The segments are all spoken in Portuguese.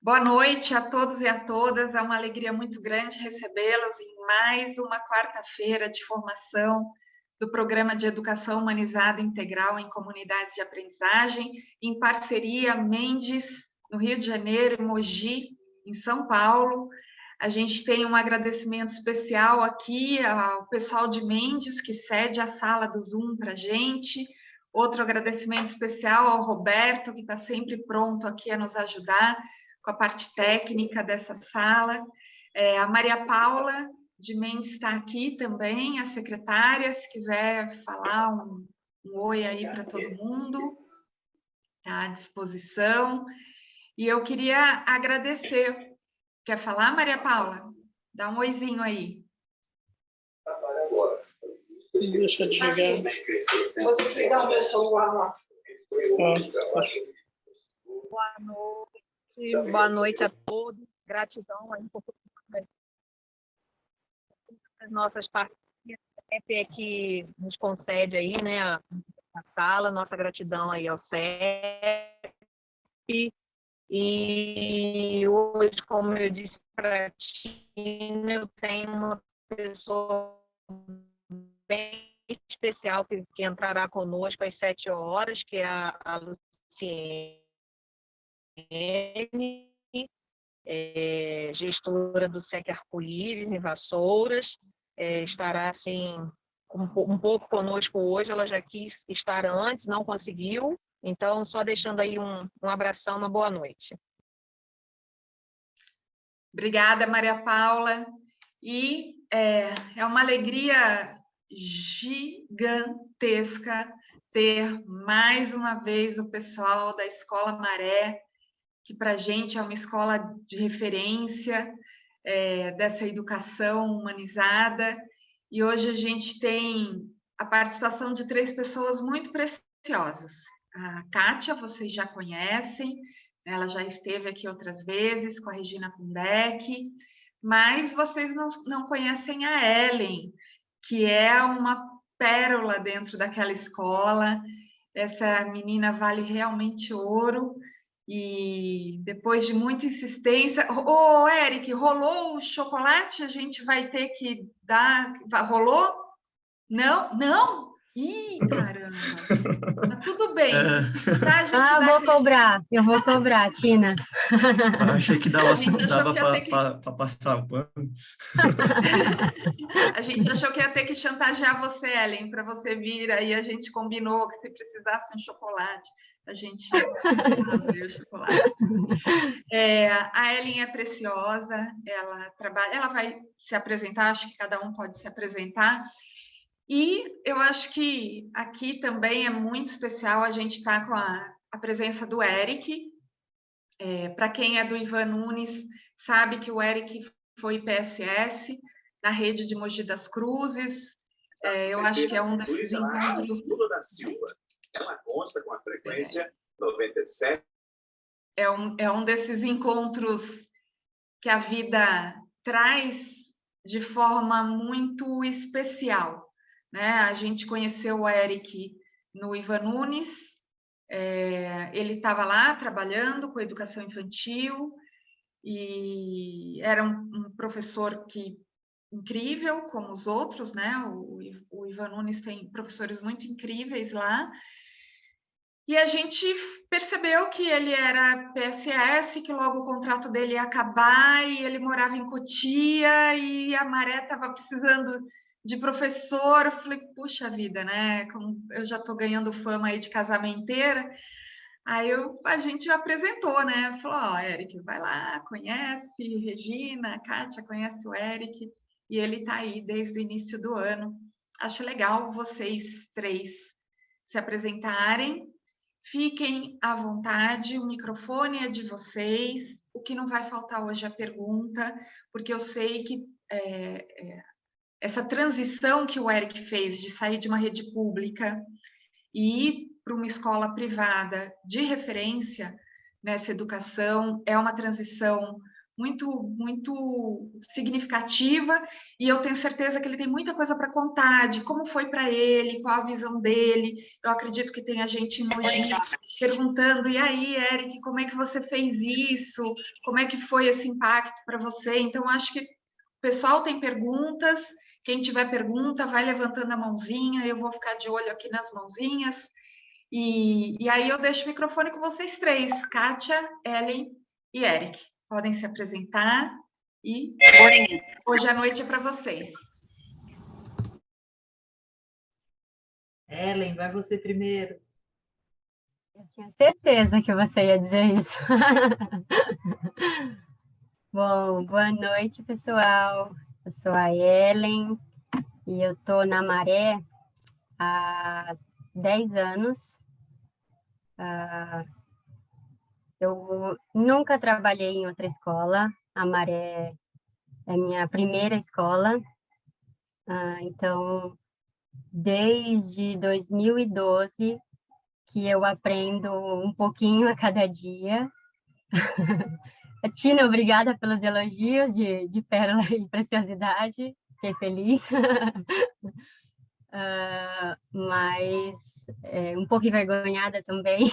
Boa noite a todos e a todas. É uma alegria muito grande recebê-los em mais uma quarta-feira de formação do Programa de Educação Humanizada Integral em Comunidades de Aprendizagem, em parceria Mendes, no Rio de Janeiro, e Mogi, em São Paulo. A gente tem um agradecimento especial aqui ao pessoal de Mendes, que cede a sala do Zoom para a gente. Outro agradecimento especial ao Roberto, que está sempre pronto aqui a nos ajudar com a parte técnica dessa sala. A Maria Paula de Mendes está aqui também, a secretária, se quiser falar um oi aí para todo mundo, está à disposição. E eu queria agradecer. Quer falar, Maria Paula? Dá um oizinho aí. Deixa eu desligar. Vou desligar o meu celular lá. Boa noite a todos. Gratidão aí por as nossas parcerias que nos concede aí, né, a sala. Nossa gratidão aí ao CEP. E hoje, como eu disse para a Tina, eu tenho uma pessoa bem especial que entrará conosco às 7 horas, que é a Luciene, gestora do SEC Arco-Íris em Vassouras. Estará assim um pouco conosco hoje. Ela já quis estar antes, não conseguiu. Então, só deixando aí um abração, uma boa noite. Obrigada, Maria Paula. E é uma alegria gigantesca ter mais uma vez o pessoal da Escola Maré, que para a gente é uma escola de referência dessa educação humanizada. E hoje a gente tem a participação de 3 pessoas muito preciosas. A Kátia, vocês já conhecem, ela já esteve aqui outras vezes com a Regina Kundek, mas vocês não conhecem a Ellen, que é uma pérola dentro daquela escola. Essa menina vale realmente ouro. E depois de muita insistência... Ô, Eric, rolou o chocolate? A gente vai ter que dar... Rolou? Não? Não? Ih, caramba! Tá tudo bem. Eu vou cobrar, Tina. Eu achei que dava para passar o pano. A gente achou que ia ter que chantagear você, Ellen, para você vir. Aí a gente combinou que se precisasse um chocolate, a gente deu chocolate. A Ellen é preciosa, ela vai se apresentar, acho que cada um pode se apresentar. E eu acho que aqui também é muito especial a gente estar com a presença do Eric. Para quem é do Ivan Nunes, sabe que o Eric foi PSS na rede de Mogi das Cruzes. Eu acho que é um desses encontros... Lula da Silva, ela consta com a frequência 97. É um desses encontros que a vida traz de forma muito especial, né? A gente conheceu o Eric no Ivan Nunes. Ele estava lá trabalhando com educação infantil e era um professor incrível, como os outros, né? O Ivan Nunes tem professores muito incríveis lá. E a gente percebeu que ele era PSS, que logo o contrato dele ia acabar, e ele morava em Cotia, e a Maré estava precisando de professor. Eu falei, puxa vida, né? Como eu já estou ganhando fama aí de casamenteira. Aí a gente apresentou, né? Falou, Eric, vai lá, conhece Regina, a Kátia conhece o Eric, e ele está aí desde o início do ano. Acho legal vocês 3 se apresentarem. Fiquem à vontade, o microfone é de vocês. O que não vai faltar hoje é a pergunta, porque eu sei que essa transição que o Eric fez de sair de uma rede pública e ir para uma escola privada de referência nessa educação é uma transição muito, muito significativa, e eu tenho certeza que ele tem muita coisa para contar de como foi para ele, qual a visão dele. Eu acredito que tenha gente em Mogi perguntando, e aí, Eric, como é que você fez isso? Como é que foi esse impacto para você? Então, acho que o pessoal tem perguntas, quem tiver pergunta, vai levantando a mãozinha, eu vou ficar de olho aqui nas mãozinhas, e aí eu deixo o microfone com vocês três, Kátia, Ellen e Eric. Podem se apresentar e hoje à noite é para vocês. Ellen, vai você primeiro. Eu tinha certeza que você ia dizer isso. Bom, boa noite, pessoal. Eu sou a Ellen e eu estou na Maré há 10 anos. Eu nunca trabalhei em outra escola. A Maré é a minha primeira escola. Então, desde 2012 que eu aprendo um pouquinho a cada dia. Tina, obrigada pelos elogios de pérola e preciosidade. Fiquei feliz. Mas um pouco envergonhada também.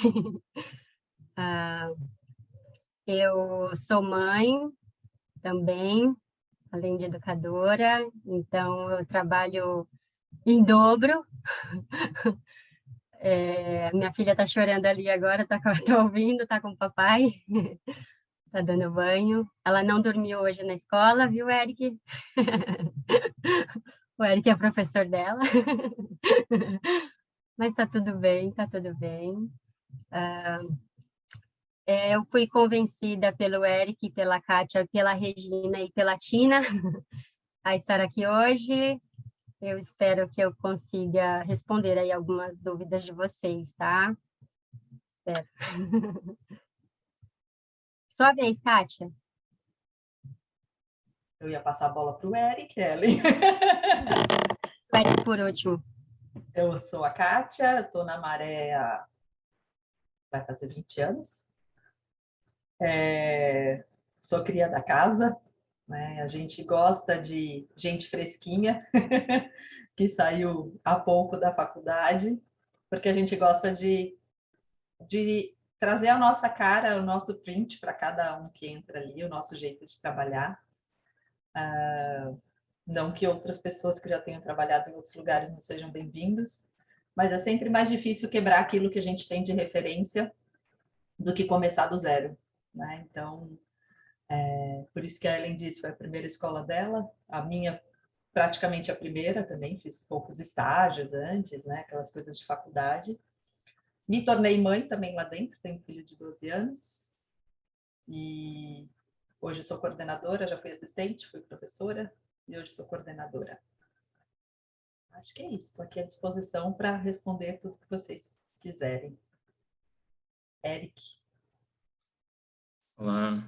Eu sou mãe também, além de educadora, então eu trabalho em dobro. Minha filha está chorando ali agora, tô ouvindo, está com o papai, está dando banho. Ela não dormiu hoje na escola, viu, Eric? O Eric é professor dela. Mas está tudo bem, está tudo bem. Eu fui convencida pelo Eric, pela Kátia, pela Regina e pela Tina a estar aqui hoje. Eu espero que eu consiga responder aí algumas dúvidas de vocês, tá? Espero. Sua vez, Kátia. Eu ia passar a bola para o Eric, Ellen. O Eric por último. Eu sou a Kátia, estou na Maré vai fazer 20 anos. Sou cria da casa, né? A gente gosta de gente fresquinha, que saiu há pouco da faculdade, porque a gente gosta de trazer a nossa cara, o nosso print para cada um que entra ali, o nosso jeito de trabalhar. Não que outras pessoas que já tenham trabalhado em outros lugares não sejam bem-vindas, mas é sempre mais difícil quebrar aquilo que a gente tem de referência do que começar do zero, né? Então, por isso que a Ellen disse, foi a primeira escola dela, a minha praticamente a primeira também, fiz poucos estágios antes, né? Aquelas coisas de faculdade. Me tornei mãe também lá dentro, tenho um filho de 12 anos, e hoje sou coordenadora, já fui assistente, fui professora, e hoje sou coordenadora. Acho que é isso, estou aqui à disposição para responder tudo que vocês quiserem. Eric. Olá,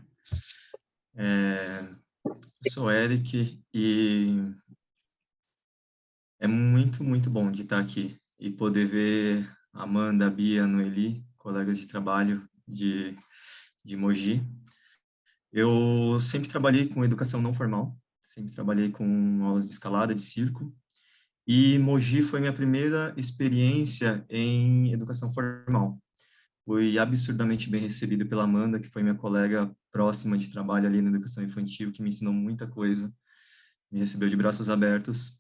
eu sou Eric e é muito, muito bom de estar aqui e poder ver a Amanda, a Bia, a Noeli, colegas de trabalho de Mogi. Eu sempre trabalhei com educação não formal, sempre trabalhei com aulas de escalada, de circo, e Mogi foi minha primeira experiência em educação formal. Fui absurdamente bem recebido pela Amanda, que foi minha colega próxima de trabalho ali na educação infantil, que me ensinou muita coisa, me recebeu de braços abertos.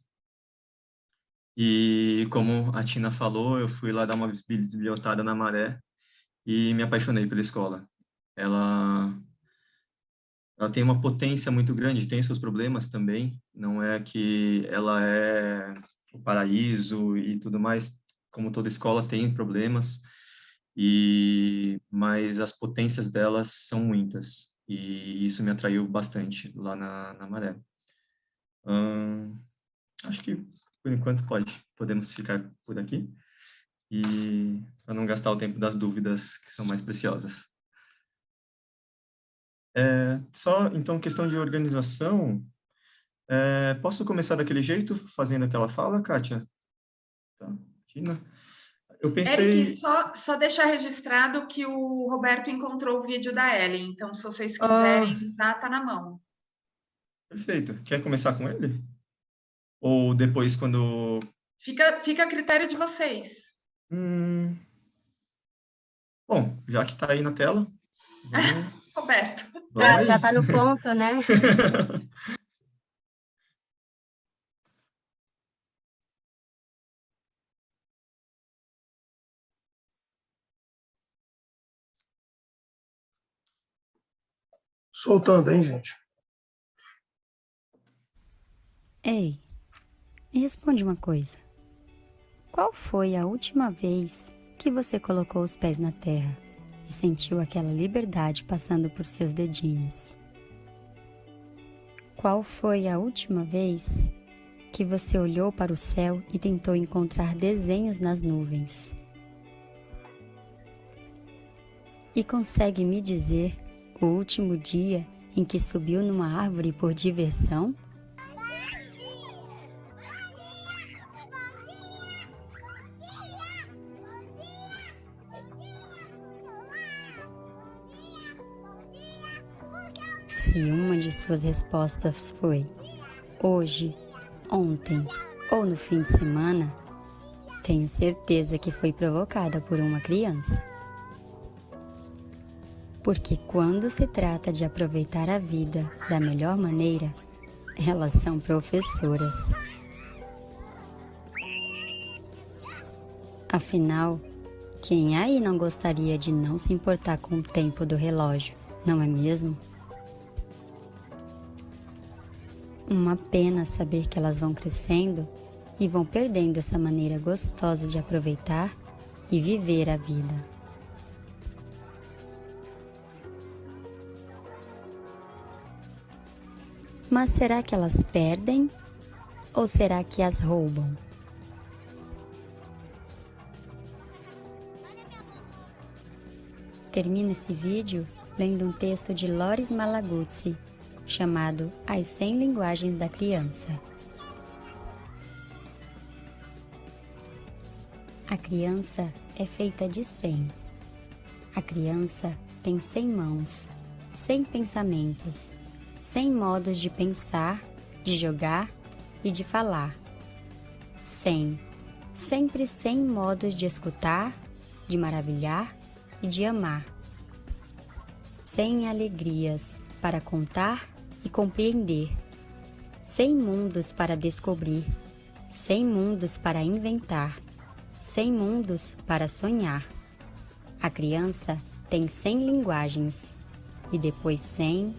E como a Tina falou, eu fui lá dar uma bisbilhotada na Maré e me apaixonei pela escola. Ela tem uma potência muito grande, tem seus problemas também, não é que ela é o paraíso e tudo mais, como toda escola tem problemas, mas as potências delas são muitas, e isso me atraiu bastante lá na Maré. Acho que, por enquanto, podemos ficar por aqui, e para não gastar o tempo das dúvidas que são mais preciosas. Só, então, questão de organização, posso começar daquele jeito, fazendo aquela fala, Kátia? Tá, Tina? Eu pensei... Eric, só deixar registrado que o Roberto encontrou o vídeo da Ellen, então se vocês quiserem usar, tá na mão. Perfeito. Quer começar com ele? Ou depois, quando... Fica a critério de vocês. Bom, já que está aí na tela, Roberto. vamos Já aí. está no ponto, né? Soltando, hein, gente? Ei, me responde uma coisa. Qual foi a última vez que você colocou os pés na terra e sentiu aquela liberdade passando por seus dedinhos? Qual foi a última vez que você olhou para o céu e tentou encontrar desenhos nas nuvens? E consegue me dizer o último dia em que subiu numa árvore por diversão? Se uma de suas respostas foi hoje, ontem ou no fim de semana, tenho certeza que foi provocada por uma criança. Porque quando se trata de aproveitar a vida da melhor maneira, elas são professoras. Afinal, quem aí não gostaria de não se importar com o tempo do relógio, não é mesmo? Uma pena saber que elas vão crescendo e vão perdendo essa maneira gostosa de aproveitar e viver a vida. Mas será que elas perdem ou será que as roubam? Termino esse vídeo lendo um texto de Loris Malaguzzi, chamado As 100 Linguagens da Criança. A criança é feita de 100. A criança tem 100 mãos, 100 pensamentos, 100 modos de pensar, de jogar e de falar. 100, sempre 100 modos de escutar, de maravilhar e de amar. 100 alegrias para contar e compreender. 100 mundos para descobrir. 100 mundos para inventar. 100 mundos para sonhar. A criança tem 100 linguagens. E depois 100,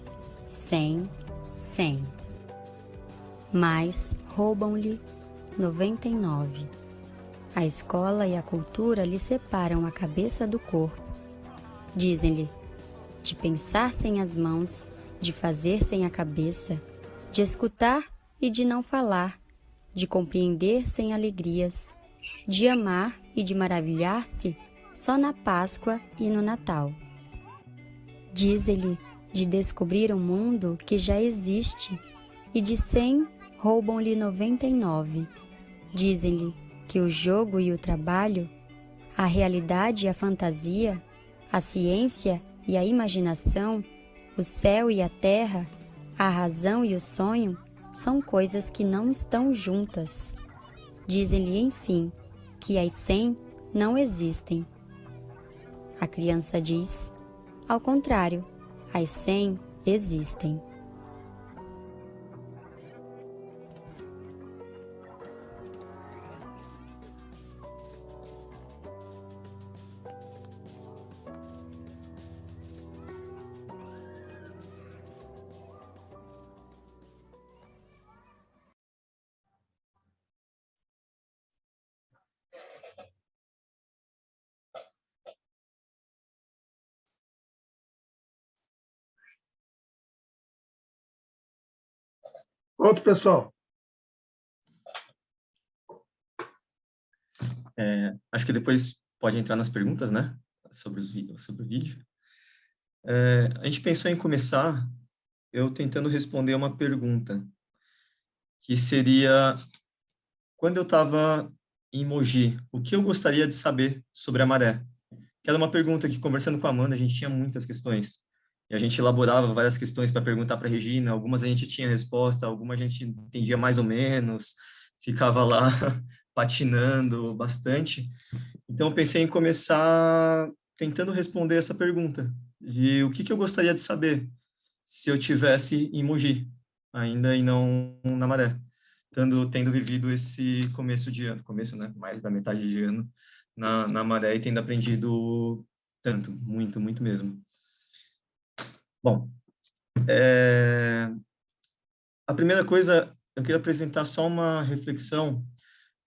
100, 100. Mas roubam-lhe 99. A escola e a cultura lhe separam a cabeça do corpo. Dizem-lhe de pensar sem as mãos, de fazer sem a cabeça, de escutar e de não falar, de compreender sem alegrias, de amar e de maravilhar-se só na Páscoa e no Natal. Dizem-lhe de descobrir um mundo que já existe e de 100 roubam-lhe 99. Dizem-lhe que o jogo e o trabalho, a realidade e a fantasia, a ciência e a imaginação, o céu e a terra, a razão e o sonho são coisas que não estão juntas. Dizem-lhe, enfim, que as 100 não existem. A criança diz, ao contrário, as 100 existem. Pronto, pessoal. Acho que depois pode entrar nas perguntas, né? Sobre o vídeo. A gente pensou em começar eu tentando responder uma pergunta, que seria, quando eu estava em Mogi, o que eu gostaria de saber sobre a maré? Que era uma pergunta que, conversando com a Amanda, a gente tinha muitas questões. E a gente elaborava várias questões para perguntar para a Regina, algumas a gente tinha resposta, algumas a gente entendia mais ou menos, ficava lá patinando bastante. Então, eu pensei em começar tentando responder essa pergunta de o que eu gostaria de saber se eu tivesse em Mogi, ainda e não na Maré, tendo vivido esse começo de ano, né, mais da metade de ano na Maré e tendo aprendido tanto, muito, muito mesmo. Bom, a primeira coisa, eu queria apresentar só uma reflexão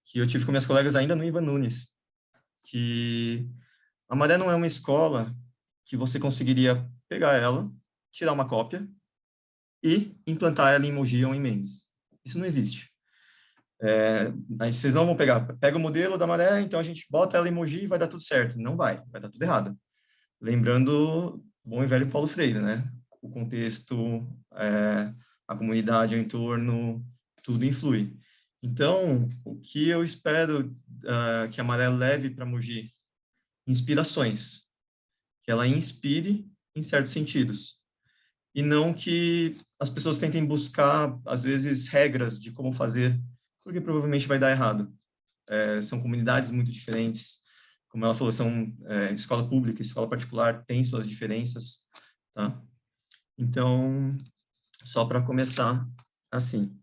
que eu tive com minhas colegas ainda no Ivan Nunes, que a Maré não é uma escola que você conseguiria pegar ela, tirar uma cópia e implantar ela em Mogi ou em Mendes. Isso não existe. Aí vocês não vão pega o modelo da Maré, então a gente bota ela em Mogi e vai dar tudo certo. Não vai dar tudo errado. Lembrando bom e velho Paulo Freire, né? O contexto, a comunidade, o entorno, tudo influi. Então, o que eu espero que a Maré leve para Mogi? Inspirações. Que ela inspire em certos sentidos. E não que as pessoas tentem buscar, às vezes, regras de como fazer, porque provavelmente vai dar errado. São comunidades muito diferentes. Como ela falou, são escola pública, escola particular, tem suas diferenças, tá? Então, só para começar assim.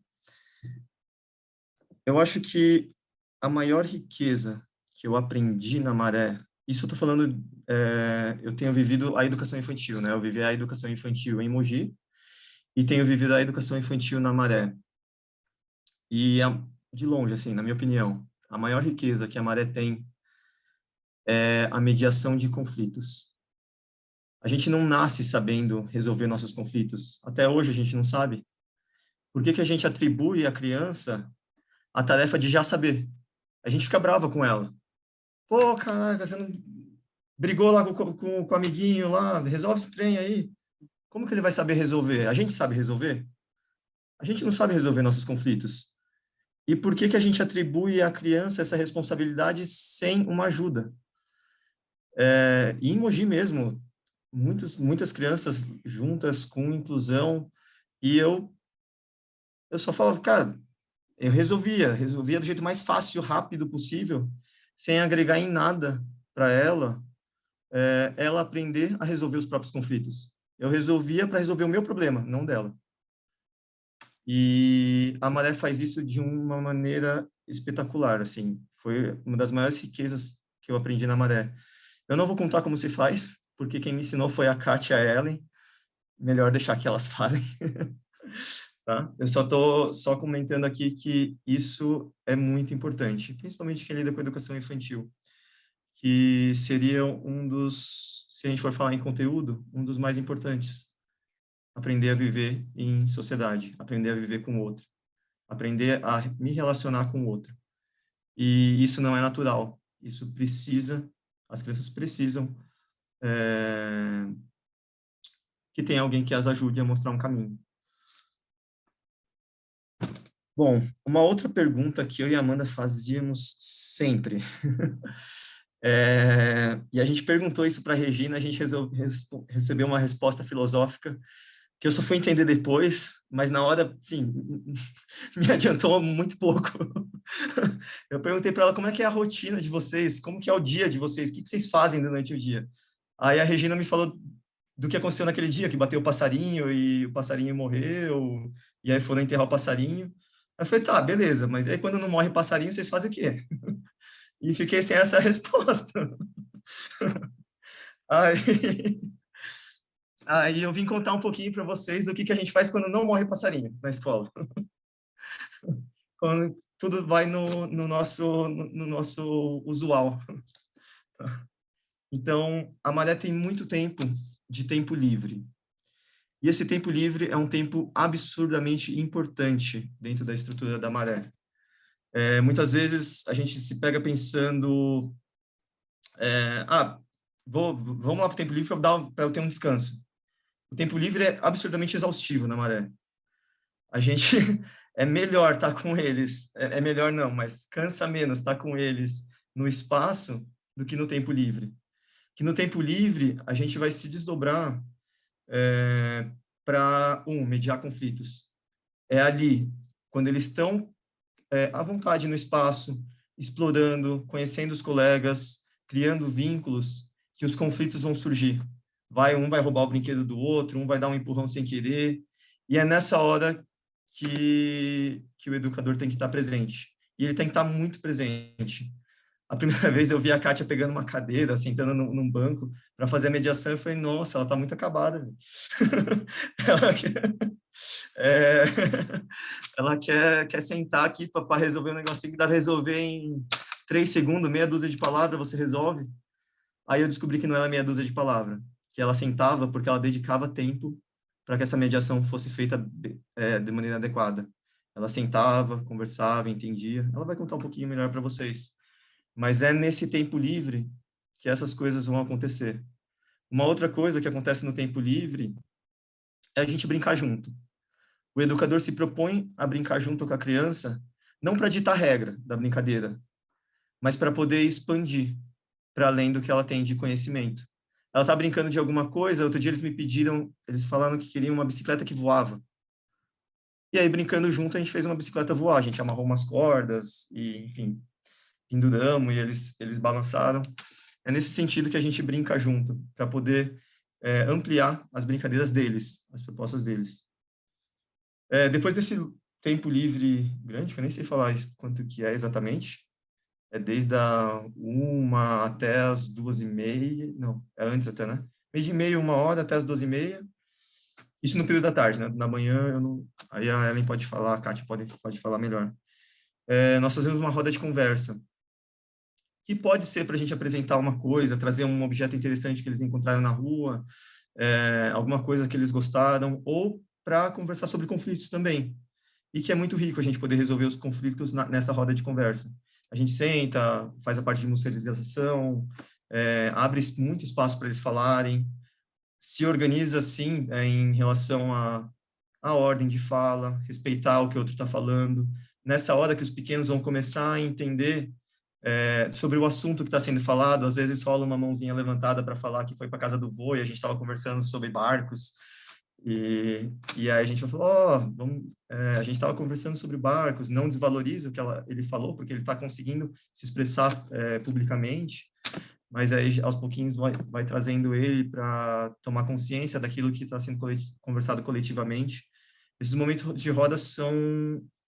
Eu acho que a maior riqueza que eu aprendi na Maré, isso eu estou falando, eu tenho vivido a educação infantil, né? Eu vivi a educação infantil em Mogi e tenho vivido a educação infantil na Maré. E, de longe, assim, na minha opinião, a maior riqueza que a Maré tem é a mediação de conflitos. A gente não nasce sabendo resolver nossos conflitos. Até hoje a gente não sabe. Por que a gente atribui à criança a tarefa de já saber? A gente fica brava com ela. Pô, caraca, você não brigou lá com o amiguinho lá, resolve esse trem aí. Como que ele vai saber resolver? A gente sabe resolver? A gente não sabe resolver nossos conflitos. E por que a gente atribui à criança essa responsabilidade sem uma ajuda? E em Mogi mesmo, muitas crianças juntas com inclusão, e eu só falava, cara, eu resolvia do jeito mais fácil e rápido possível, sem agregar em nada para ela aprender a resolver os próprios conflitos. Eu resolvia para resolver o meu problema, não dela. E a Maré faz isso de uma maneira espetacular, assim. Foi uma das maiores riquezas que eu aprendi na Maré. Eu não vou contar como se faz, porque quem me ensinou foi a Kátia e a Ellen. Melhor deixar que elas falem. Tá? Eu só estou comentando aqui que isso é muito importante, principalmente quem lida com educação infantil, que seria um dos, se a gente for falar em conteúdo, um dos mais importantes. Aprender a viver em sociedade, aprender a viver com o outro, aprender a me relacionar com o outro. E isso não é natural, isso precisa, as crianças precisam que tenha alguém que as ajude a mostrar um caminho. Bom, uma outra pergunta que eu e a Amanda fazíamos sempre, e a gente perguntou isso para a Regina, a gente recebeu uma resposta filosófica que eu só fui entender depois, mas na hora, sim, me adiantou muito pouco. Eu perguntei para ela como é que é a rotina de vocês, como que é o dia de vocês, o que vocês fazem durante o dia. Aí a Regina me falou do que aconteceu naquele dia, que bateu o passarinho e o passarinho morreu, e aí foram enterrar o passarinho. Eu falei, tá, beleza, mas aí quando não morre passarinho, vocês fazem o quê? E fiquei sem essa resposta. Aí eu vim contar um pouquinho para vocês o que a gente faz quando não morre passarinho na escola. Quando tudo vai no nosso usual. Então, a Maré tem muito tempo de tempo livre. E esse tempo livre é um tempo absurdamente importante dentro da estrutura da Maré. Muitas vezes a gente se pega pensando, vamos lá para o tempo livre para eu ter um descanso. O tempo livre é absurdamente exaustivo na Maré. A gente é melhor estar com eles, é melhor não, mas cansa menos estar com eles no espaço do que no tempo livre. Que no tempo livre a gente vai se desdobrar para, mediar conflitos. É ali, quando eles estão à vontade no espaço, explorando, conhecendo os colegas, criando vínculos, que os conflitos vão surgir. Um vai roubar o brinquedo do outro, um vai dar um empurrão sem querer, e é nessa hora que o educador tem que estar presente. E ele tem que estar muito presente. A primeira vez eu vi a Kátia pegando uma cadeira, sentando num banco para fazer a mediação, eu falei, nossa, ela está muito acabada. Ela quer sentar aqui para resolver um negocinho que dá para resolver em 3 segundos, meia dúzia de palavras, você resolve. Aí eu descobri que não era meia dúzia de palavras, que ela sentava porque ela dedicava tempo para que essa mediação fosse feita de maneira adequada. Ela sentava, conversava, entendia. Ela vai contar um pouquinho melhor para vocês. Mas é nesse tempo livre que essas coisas vão acontecer. Uma outra coisa que acontece no tempo livre é a gente brincar junto. O educador se propõe a brincar junto com a criança, não para ditar regra da brincadeira, mas para poder expandir para além do que ela tem de conhecimento. Ela está brincando de alguma coisa, outro dia eles falaram que queriam uma bicicleta que voava. E aí, brincando junto, a gente fez uma bicicleta voar, a gente amarrou umas cordas e, enfim, penduramos e eles balançaram. É nesse sentido que a gente brinca junto, para poder ampliar as brincadeiras deles, as propostas deles. Depois desse tempo livre grande, que eu nem sei falar quanto que é exatamente, desde a 1 até as 2h30, não, é antes até, né? 12h30, 1h até as 2h30. Isso no período da tarde, né? Na manhã, eu não... Aí a Ellen pode falar, a Kátia pode falar melhor. Nós fazemos uma roda de conversa, que pode ser para a gente apresentar uma coisa, trazer um objeto interessante que eles encontraram na rua, alguma coisa que eles gostaram, ou para conversar sobre conflitos também. E que é muito rico a gente poder resolver os conflitos nessa roda de conversa. A gente senta, faz a parte de musicalização, abre muito espaço para eles falarem, se organiza, assim, em relação à ordem de fala, respeitar o que o outro está falando. Nessa hora que os pequenos vão começar a entender sobre o assunto que está sendo falado, às vezes rola uma mãozinha levantada para falar que foi para casa do vô e a gente estava conversando sobre barcos. E aí a gente falou, a gente estava conversando sobre barcos, não desvaloriza o que ele falou, porque ele está conseguindo se expressar publicamente, mas aí aos pouquinhos vai trazendo ele para tomar consciência daquilo que está sendo conversado coletivamente. Esses momentos de roda são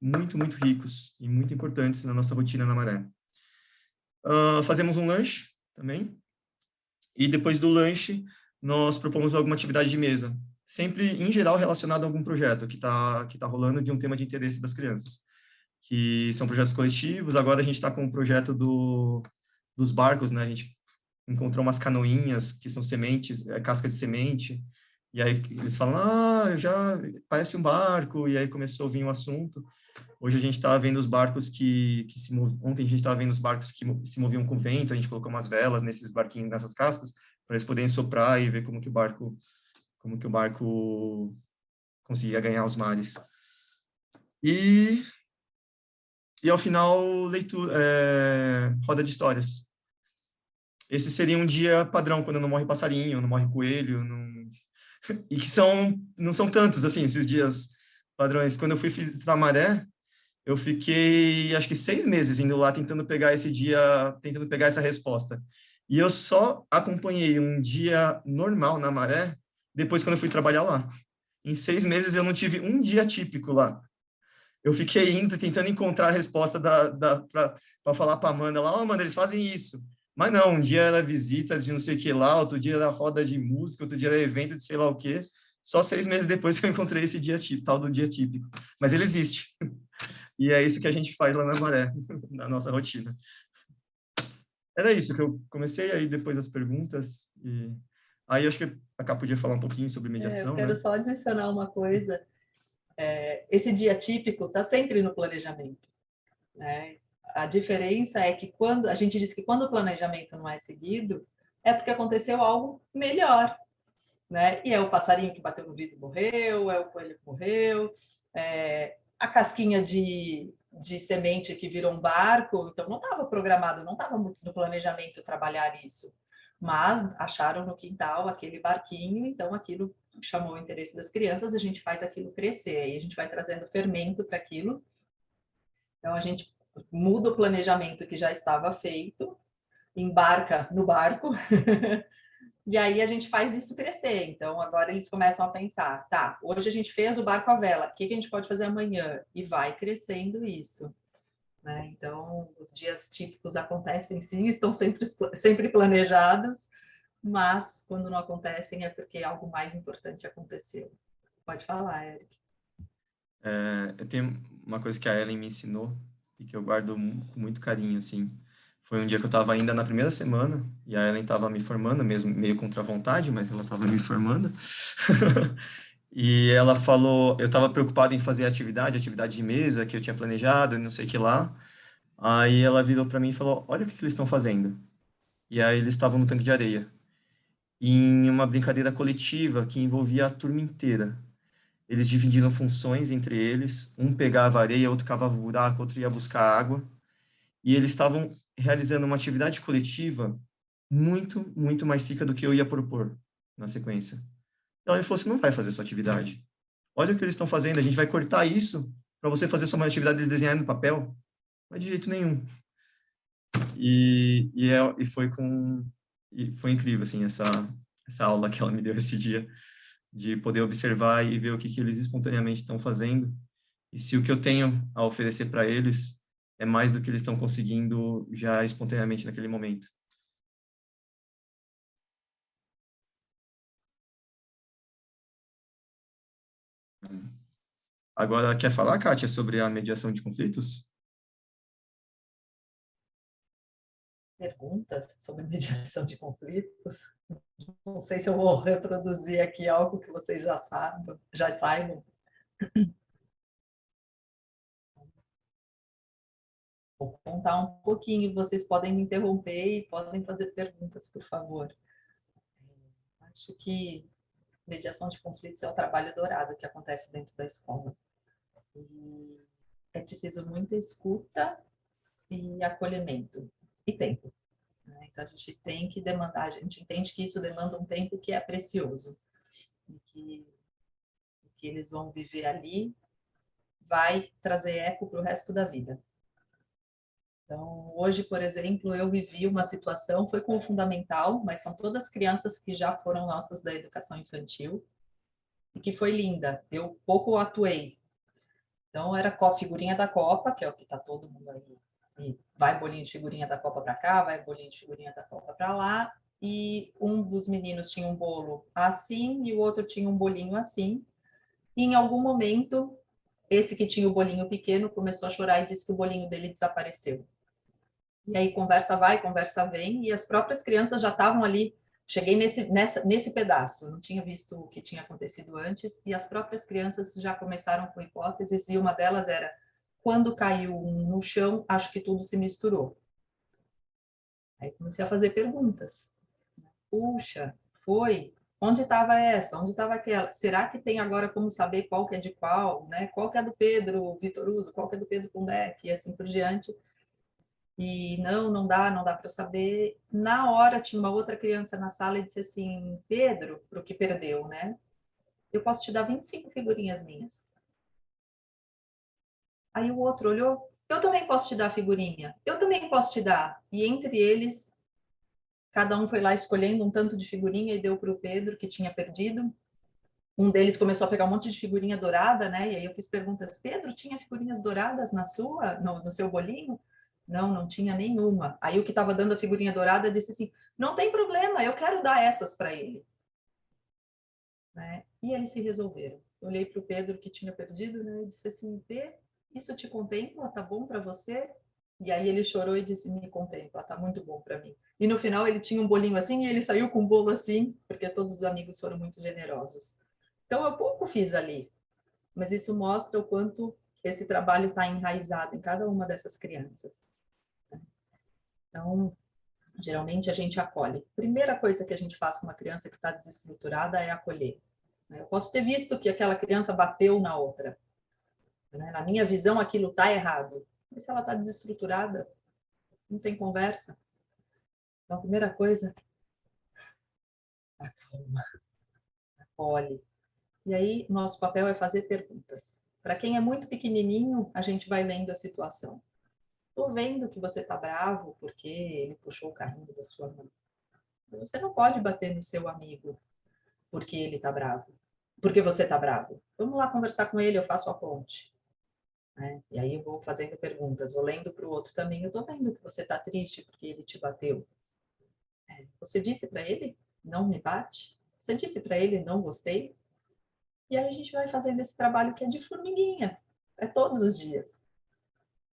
muito, muito ricos e muito importantes na nossa rotina na Maré. Fazemos um lanche também, e depois do lanche nós propomos alguma atividade de mesa, sempre, em geral, relacionado a algum projeto que tá rolando de um tema de interesse das crianças, que são projetos coletivos. Agora a gente está com o projeto dos barcos, né? A gente encontrou umas canoinhas que são sementes, casca de semente, e aí eles falam, parece um barco, e aí começou a vir um assunto. Hoje a gente está vendo os barcos que se moviam. Ontem a gente estava vendo os barcos que se moviam com vento, a gente colocou umas velas nesses barquinhos, nessas cascas, para eles poderem soprar e ver como que o barco conseguia ganhar os mares. E ao final, roda de histórias. Esse seria um dia padrão, quando não morre passarinho, não morre coelho, e que não são tantos, assim, esses dias padrões. Quando eu fui visitar a Maré, eu fiquei, acho que 6 meses indo lá, tentando pegar essa resposta. E eu só acompanhei um dia normal na Maré depois quando eu fui trabalhar lá. Em 6 meses eu não tive um dia típico lá. Eu fiquei tentando encontrar a resposta para falar para a Amanda lá, Amanda, eles fazem isso. Mas não, um dia era visita de não sei o que lá, outro dia era roda de música, outro dia era evento de sei lá o quê. Só 6 meses depois que eu encontrei esse dia típico, tal do dia típico. Mas ele existe. E é isso que a gente faz lá na Maré, na nossa rotina. Era isso que eu comecei, aí depois as perguntas. Aí acho que a Cá podia falar um pouquinho sobre mediação. Eu quero só adicionar uma coisa. Esse dia típico está sempre no planejamento, né? A diferença é que a gente diz que quando o planejamento não é seguido, é porque aconteceu algo melhor, né? E é o passarinho que bateu no vidro e morreu, é o coelho que morreu, a casquinha de semente que virou um barco. Então não estava programado, não estava no planejamento trabalhar isso. Mas acharam no quintal aquele barquinho, então aquilo chamou o interesse das crianças, a gente faz aquilo crescer, aí a gente vai trazendo fermento para aquilo. Então a gente muda o planejamento que já estava feito, embarca no barco E aí a gente faz isso crescer. Então, agora eles começam a pensar, tá, hoje a gente fez o barco à vela, o que a gente pode fazer amanhã? E vai crescendo isso. Né? Então, os dias típicos acontecem sim, estão sempre planejados, mas quando não acontecem é porque algo mais importante aconteceu. Pode falar, Eric. Eu tenho uma coisa que a Ellen me ensinou e que eu guardo com muito carinho, assim. Foi um dia que eu estava ainda na primeira semana e a Ellen estava me formando, mesmo meio contra a vontade, mas ela estava me formando. E ela falou, eu estava preocupado em fazer atividade de mesa que eu tinha planejado, não sei o que lá. Aí ela virou para mim e falou, olha o que eles estão fazendo. E aí eles estavam no tanque de areia, em uma brincadeira coletiva que envolvia a turma inteira. Eles dividiram funções entre eles, um pegava areia, outro cavava buraco, outro ia buscar água, e eles estavam realizando uma atividade coletiva muito, muito mais rica do que eu ia propor na sequência. Então ele falou assim, não vai fazer sua atividade. Olha o que eles estão fazendo, a gente vai cortar isso para você fazer sua atividade de desenhar no papel. Não é de jeito nenhum. E foi incrível, assim, essa aula que ela me deu esse dia, de poder observar e ver o que eles espontaneamente estão fazendo. E se o que eu tenho a oferecer para eles é mais do que eles estão conseguindo já espontaneamente naquele momento. Agora, quer falar, Kátia, sobre a mediação de conflitos? Perguntas sobre mediação de conflitos? Não sei se eu vou reproduzir aqui algo que vocês já saibam. Vou contar um pouquinho, vocês podem me interromper e podem fazer perguntas, por favor. Acho que mediação de conflitos é o trabalho dourado que acontece dentro da escola. E é preciso muita escuta e acolhimento e tempo. Né? Então, a gente tem que demandar, a gente entende que isso demanda um tempo que é precioso. E que o que eles vão viver ali vai trazer eco para o resto da vida. Então, hoje, por exemplo, eu vivi uma situação, foi com o fundamental, mas são todas crianças que já foram nossas da educação infantil, e que foi linda. Eu pouco atuei. Então, era figurinha da Copa, que é o que está todo mundo aí. E vai bolinho de figurinha da Copa para cá, vai bolinho de figurinha da Copa para lá. E um dos meninos tinha um bolo assim e o outro tinha um bolinho assim. E em algum momento, esse que tinha o bolinho pequeno começou a chorar e disse que o bolinho dele desapareceu. E aí conversa vai, conversa vem, e as próprias crianças já estavam ali. Cheguei nesse pedaço, não tinha visto o que tinha acontecido antes, e as próprias crianças já começaram com hipóteses, e uma delas era, quando caiu no chão, acho que tudo se misturou. Aí comecei a fazer perguntas. Puxa, foi? Onde estava essa? Onde estava aquela? Será que tem agora como saber qual que é de qual? Né? Qual que é do Pedro Vitoruso? Qual que é do Pedro Pundec? E assim por diante. E não dá para saber. Na hora tinha uma outra criança na sala e disse assim, Pedro, para o que perdeu, né? Eu posso te dar 25 figurinhas minhas. Aí o outro olhou, eu também posso te dar figurinha, eu também posso te dar. E entre eles, cada um foi lá escolhendo um tanto de figurinha e deu para o Pedro, que tinha perdido. Um deles começou a pegar um monte de figurinha dourada, né? E aí eu fiz perguntas, Pedro, tinha figurinhas douradas no seu bolinho? Não tinha nenhuma. Aí o que estava dando a figurinha dourada disse assim, não tem problema, eu quero dar essas para ele. Né? E eles se resolveram. Eu olhei para o Pedro que tinha perdido, né? E disse assim, Pedro, isso te contempla? Tá bom para você? E aí ele chorou e disse, me contempla, tá muito bom para mim. E no final ele tinha um bolinho assim e ele saiu com um bolo assim, porque todos os amigos foram muito generosos. Então eu pouco fiz ali, mas isso mostra o quanto esse trabalho está enraizado em cada uma dessas crianças. Então, geralmente a gente acolhe. Primeira coisa que a gente faz com uma criança que está desestruturada é acolher. Eu posso ter visto que aquela criança bateu na outra. Na minha visão, aquilo está errado. Mas se ela está desestruturada, não tem conversa. Então, a primeira coisa, acalma, acolhe. E aí, nosso papel é fazer perguntas. Para quem é muito pequenininho, a gente vai lendo a situação. Estou vendo que você está bravo porque ele puxou o carrinho da sua mão. Você não pode bater no seu amigo porque ele está bravo, porque você está bravo. Vamos lá conversar com ele, eu faço a ponte. Né? E aí eu vou fazendo perguntas, vou lendo para o outro também. Eu estou vendo que você está triste porque ele te bateu. Você disse para ele, não me bate? Você disse para ele, não gostei? E aí a gente vai fazendo esse trabalho que é de formiguinha, é todos os dias.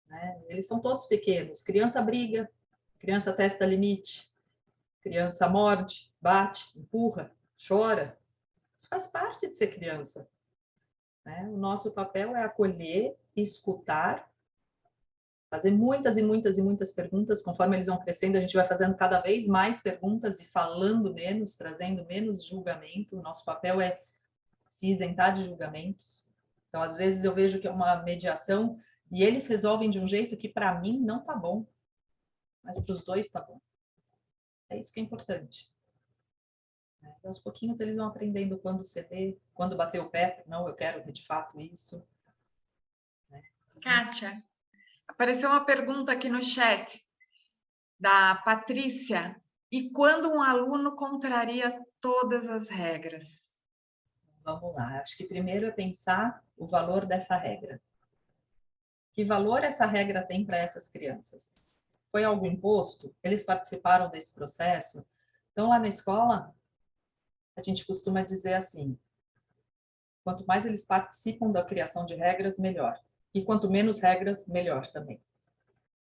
Né? Eles são todos pequenos. Criança briga, criança testa limite, criança morde, bate, empurra, chora. Isso faz parte de ser criança. Né? O nosso papel é acolher, escutar, fazer muitas e muitas e muitas perguntas. Conforme eles vão crescendo, a gente vai fazendo cada vez mais perguntas e falando menos, trazendo menos julgamento. O nosso papel é se isentar de julgamentos. Então, às vezes, eu vejo que é uma mediação e eles resolvem de um jeito que, para mim, não está bom. Mas para os dois está bom. É isso que é importante. E aos pouquinhos eles vão aprendendo quando ceder, quando bater o pé. Não, eu quero de fato isso. Kátia, apareceu uma pergunta aqui no chat da Patrícia. E quando um aluno contraria todas as regras? Vamos lá. Acho que primeiro é pensar o valor dessa regra. Que valor essa regra tem para essas crianças? Foi algo imposto? Eles participaram desse processo? Então, lá na escola, a gente costuma dizer assim, quanto mais eles participam da criação de regras, melhor. E quanto menos regras, melhor também.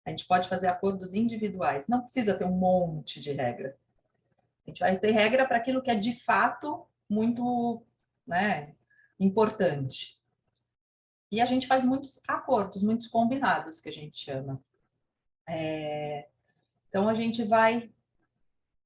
A gente pode fazer acordos individuais, não precisa ter um monte de regra. A gente vai ter regra para aquilo que é de fato muito, né, importante. E a gente faz muitos acordos, muitos combinados, que a gente chama. Então, a gente vai,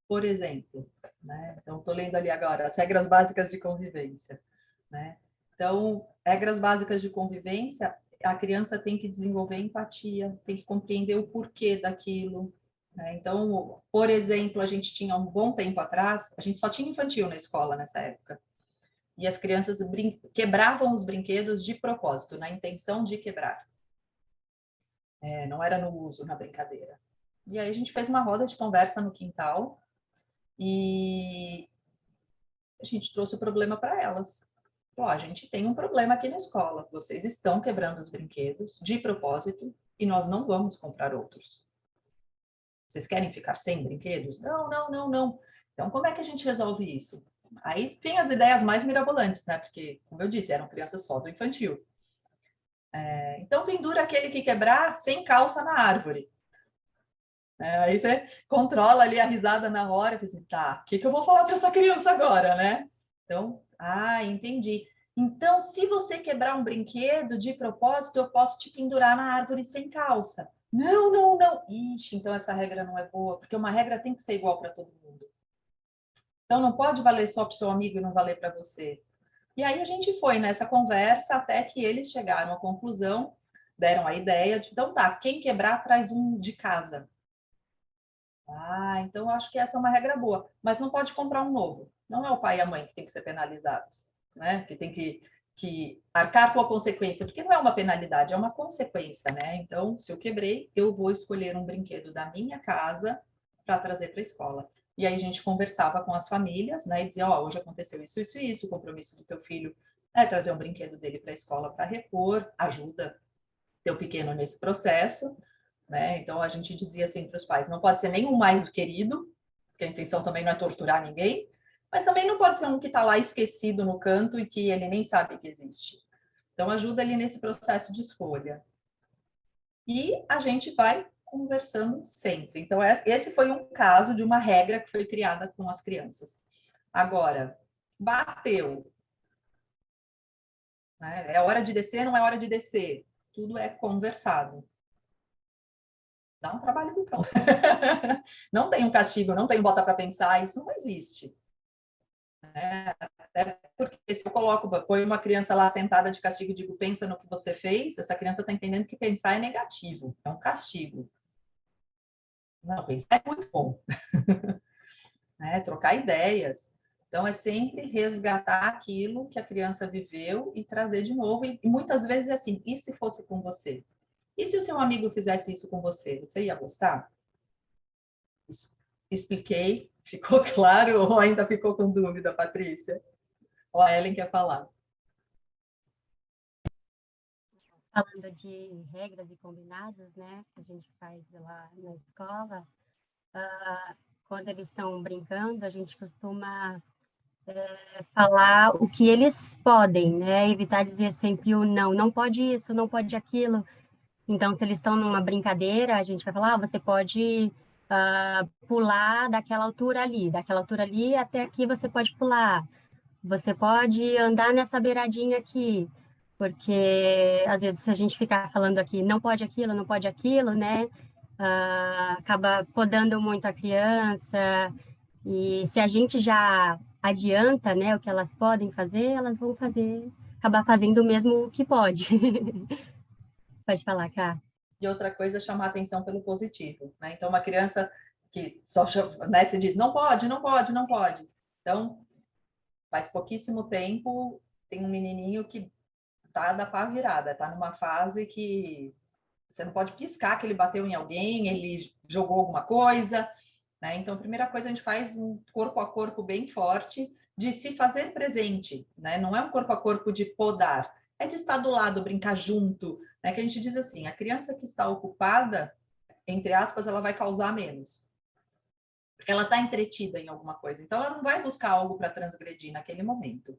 por exemplo, né? Então, estou lendo ali agora, as regras básicas de convivência. Né? Então, regras básicas de convivência, a criança tem que desenvolver empatia, tem que compreender o porquê daquilo. Né? Então, por exemplo, a gente tinha um bom tempo atrás, a gente só tinha infantil na escola nessa época. E as crianças quebravam os brinquedos de propósito, na intenção de quebrar. Não era no uso, na brincadeira. E aí a gente fez uma roda de conversa no quintal e a gente trouxe o problema para elas. A gente tem um problema aqui na escola. Vocês estão quebrando os brinquedos de propósito e nós não vamos comprar outros. Vocês querem ficar sem brinquedos? Não, não, não, não. Então, como é que a gente resolve isso? Aí tem as ideias mais mirabolantes, né? Porque, como eu disse, eram crianças só do infantil. Então, pendura aquele que quebrar sem calça na árvore. Aí você controla ali a risada na hora, e assim, tá, o que eu vou falar para essa criança agora, né? Então, entendi. Então, se você quebrar um brinquedo de propósito, eu posso te pendurar na árvore sem calça. Não, não, não. Ixi, então essa regra não é boa, porque uma regra tem que ser igual para todo mundo. Então, não pode valer só para o seu amigo e não valer para você. E aí a gente foi nessa conversa até que eles chegaram à conclusão, deram a ideia de, então tá, quem quebrar traz um de casa. Então eu acho que essa é uma regra boa, mas não pode comprar um novo. Não é o pai e a mãe que tem que ser penalizados, né? Que tem que arcar com a consequência, porque não é uma penalidade, é uma consequência, né? Então, se eu quebrei, eu vou escolher um brinquedo da minha casa para trazer para a escola. E aí a gente conversava com as famílias, né? E dizia, hoje aconteceu isso, isso e isso, o compromisso do teu filho é trazer um brinquedo dele para a escola para repor, ajuda teu pequeno nesse processo. Né? Então, a gente dizia assim para os pais, não pode ser nenhum mais querido, porque a intenção também não é torturar ninguém, mas também não pode ser um que está lá esquecido no canto e que ele nem sabe que existe. Então, ajuda ele nesse processo de escolha. E a gente vai conversando sempre. Então, esse foi um caso de uma regra que foi criada com as crianças. Agora, bateu. Né? É hora de descer, não é hora de descer. Tudo é conversado. Dá um trabalho do cão. Não tem um castigo, não tem um bota para pensar, isso não existe. Até porque se eu põe uma criança lá sentada de castigo e digo, pensa no que você fez, essa criança está entendendo que pensar é negativo, é um castigo. Não, pensar é muito bom. Trocar ideias. Então, é sempre resgatar aquilo que a criança viveu e trazer de novo. E muitas vezes é assim, e se fosse com você? E se o seu amigo fizesse isso com você? Você ia gostar? Expliquei, Ficou claro ou ainda ficou com dúvida, Patrícia? Ou a Ellen quer falar? Falando de regras e combinados, né, que a gente faz lá na escola, quando eles estão brincando, a gente costuma falar o que eles podem, né, evitar dizer sempre o não, não pode isso, não pode aquilo. Então, se eles estão numa brincadeira, a gente vai falar, você pode pular daquela altura ali até aqui você pode pular. Você pode andar nessa beiradinha aqui, porque às vezes se a gente ficar falando aqui, não pode aquilo, né? Acaba podando muito a criança. E se a gente já adianta, né, o que elas podem fazer, elas vão acabar fazendo o mesmo que pode. Pode falar, Cá. E outra coisa é chamar atenção pelo positivo, né? Então, uma criança que só chama, né, se diz, não pode, não pode, não pode. Então, faz pouquíssimo tempo, tem um menininho que tá da pá virada, tá numa fase que você não pode piscar que ele bateu em alguém, ele jogou alguma coisa, né? Então, a primeira coisa, a gente faz um corpo a corpo bem forte de se fazer presente, né? Não é um corpo a corpo de podar, é de estar do lado, brincar junto, né? Que a gente diz assim, a criança que está ocupada, entre aspas, ela vai causar menos. Porque ela está entretida em alguma coisa. Então, ela não vai buscar algo para transgredir naquele momento.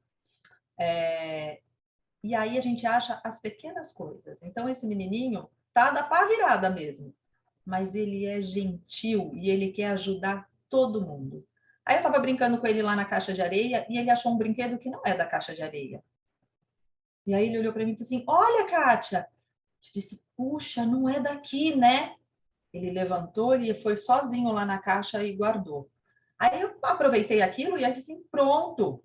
E aí a gente acha as pequenas coisas. Então, esse menininho tá da pá virada mesmo. Mas ele é gentil e ele quer ajudar todo mundo. Aí eu estava brincando com ele lá na caixa de areia e ele achou um brinquedo que não é da caixa de areia. E aí ele olhou para mim e disse assim, olha, Kátia. Eu disse, puxa, não é daqui, né? Ele levantou, ele foi sozinho lá na caixa e guardou. Aí eu aproveitei aquilo e aí disse, pronto.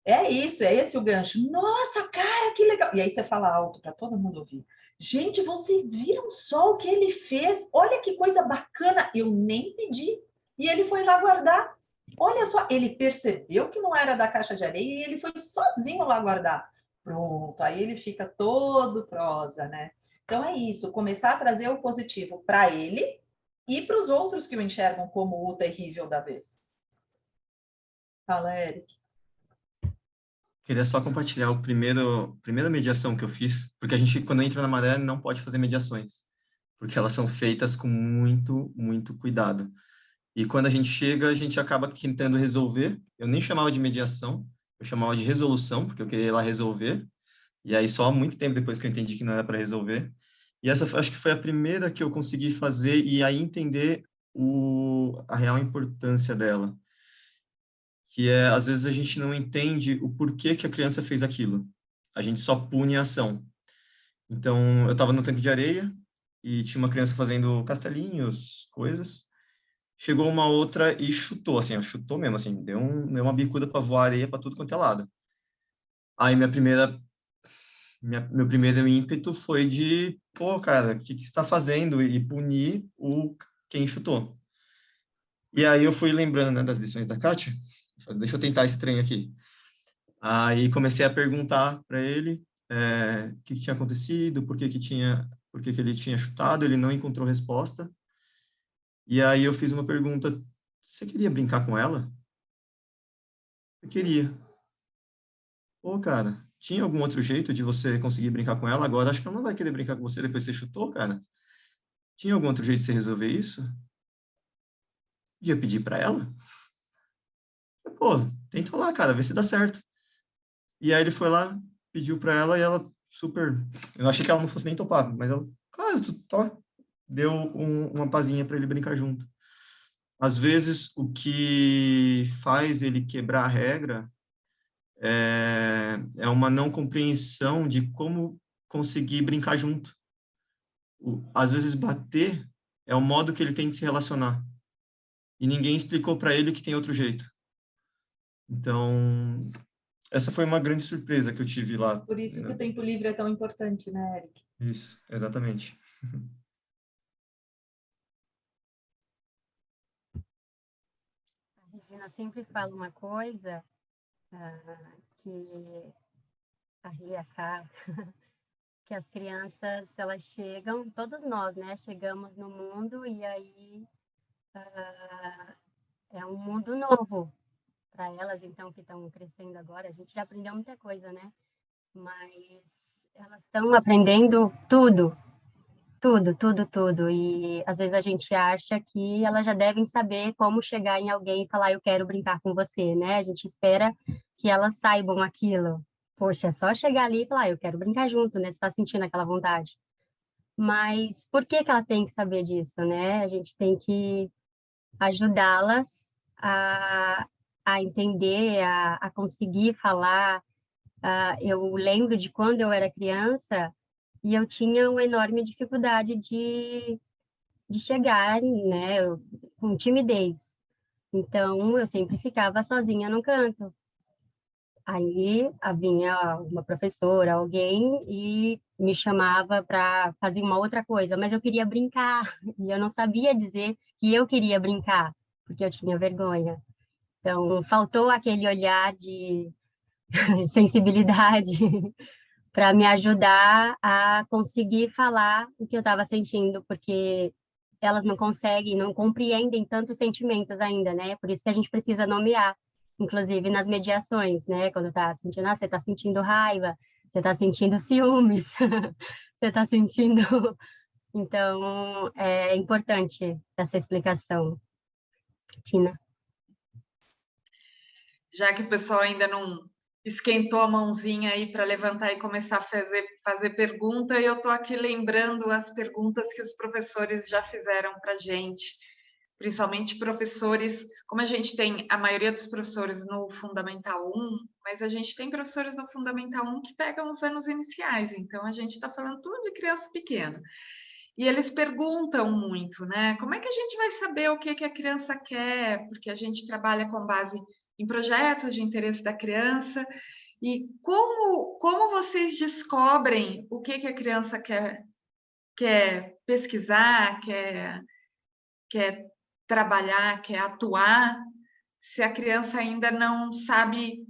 É isso, é esse o gancho. Nossa, cara, que legal. E aí você fala alto para todo mundo ouvir. Gente, vocês viram só o que ele fez? Olha que coisa bacana. Eu nem pedi. E ele foi lá guardar. Olha só, ele percebeu que não era da caixa de areia e ele foi sozinho lá guardar. Pronto, aí ele fica todo prosa, né? Então é isso, começar a trazer o positivo para ele e para os outros que o enxergam como o terrível da vez. Fala, Eric. Queria só compartilhar a primeira mediação que eu fiz, porque a gente, quando entra na maré, não pode fazer mediações, porque elas são feitas com muito, muito cuidado. E quando a gente chega, a gente acaba tentando resolver. Eu nem chamava de mediação, eu chamava de resolução, porque eu queria ir lá resolver. E aí, só há muito tempo depois que eu entendi que não era para resolver. E essa acho que foi a primeira que eu consegui fazer e aí entender a real importância dela. Que é, às vezes, a gente não entende o porquê que a criança fez aquilo. A gente só pune a ação. Então, eu estava no tanque de areia e tinha uma criança fazendo castelinhos, coisas. Chegou uma outra e chutou, assim, chutou mesmo, assim, deu uma bicuda para voar areia para tudo quanto é lado. Aí meu primeiro ímpeto foi de, pô, cara, o que que você está fazendo? E punir quem chutou. E aí eu fui lembrando, né, das lições da Kátia. Falei, deixa eu tentar esse trem aqui. Aí comecei a perguntar para ele o que tinha acontecido, por que que ele tinha chutado, ele não encontrou resposta. E aí eu fiz uma pergunta, você queria brincar com ela? Eu queria. Pô, cara, tinha algum outro jeito de você conseguir brincar com ela? Agora acho que ela não vai querer brincar com você depois que você chutou, cara. Tinha algum outro jeito de você resolver isso? Podia pedir para ela? Pô, tenta lá, cara, vê se dá certo. E aí ele foi lá, pediu para ela e ela super... Eu achei que ela não fosse nem topar, mas ela, claro, deu uma pazinha para ele brincar junto. Às vezes, o que faz ele quebrar a regra é uma não compreensão de como conseguir brincar junto. Às vezes, bater é o modo que ele tem de se relacionar. E ninguém explicou para ele que tem outro jeito. Então, essa foi uma grande surpresa que eu tive lá. Por isso que o tempo livre é tão importante, né, Eric? Isso, exatamente. A Regina sempre fala uma coisa que a Ria cá, que as crianças, elas chegam, todos nós, né, chegamos no mundo e aí é um mundo novo para elas, então, que estão crescendo agora. A gente já aprendeu muita coisa, né? Mas elas estão aprendendo tudo, tudo, tudo, tudo. E às vezes a gente acha que elas já devem saber como chegar em alguém e falar, eu quero brincar com você, né? A gente espera que elas saibam aquilo. Poxa, é só chegar ali e falar, eu quero brincar junto, né? Você está sentindo aquela vontade. Mas por que que ela tem que saber disso, né? A gente tem que ajudá-las a, a entender, a conseguir falar. Eu lembro de quando eu era criança e eu tinha uma enorme dificuldade de chegar, né, com timidez. Então, eu sempre ficava sozinha no canto. Aí vinha uma professora, alguém, e me chamava para fazer uma outra coisa, mas eu queria brincar, e eu não sabia dizer que eu queria brincar, porque eu tinha vergonha. Então, faltou aquele olhar de sensibilidade para me ajudar a conseguir falar o que eu estava sentindo, porque elas não conseguem, não compreendem tantos sentimentos ainda, né? Por isso que a gente precisa nomear, inclusive nas mediações, né? Quando tá sentindo, você está sentindo raiva, você está sentindo ciúmes, você está sentindo. Então, é importante essa explicação. Tina. Já que o pessoal ainda não esquentou a mãozinha aí para levantar e começar a fazer pergunta, eu estou aqui lembrando as perguntas que os professores já fizeram para a gente, principalmente professores, como a gente tem a maioria dos professores no Fundamental 1, mas a gente tem professores no Fundamental 1 que pegam os anos iniciais, então a gente está falando tudo de criança pequena. E eles perguntam muito, né? Como é que a gente vai saber o que a criança quer? Porque a gente trabalha com base em projetos de interesse da criança. E como vocês descobrem o que a criança quer pesquisar, quer trabalhar, quer atuar, se a criança ainda não sabe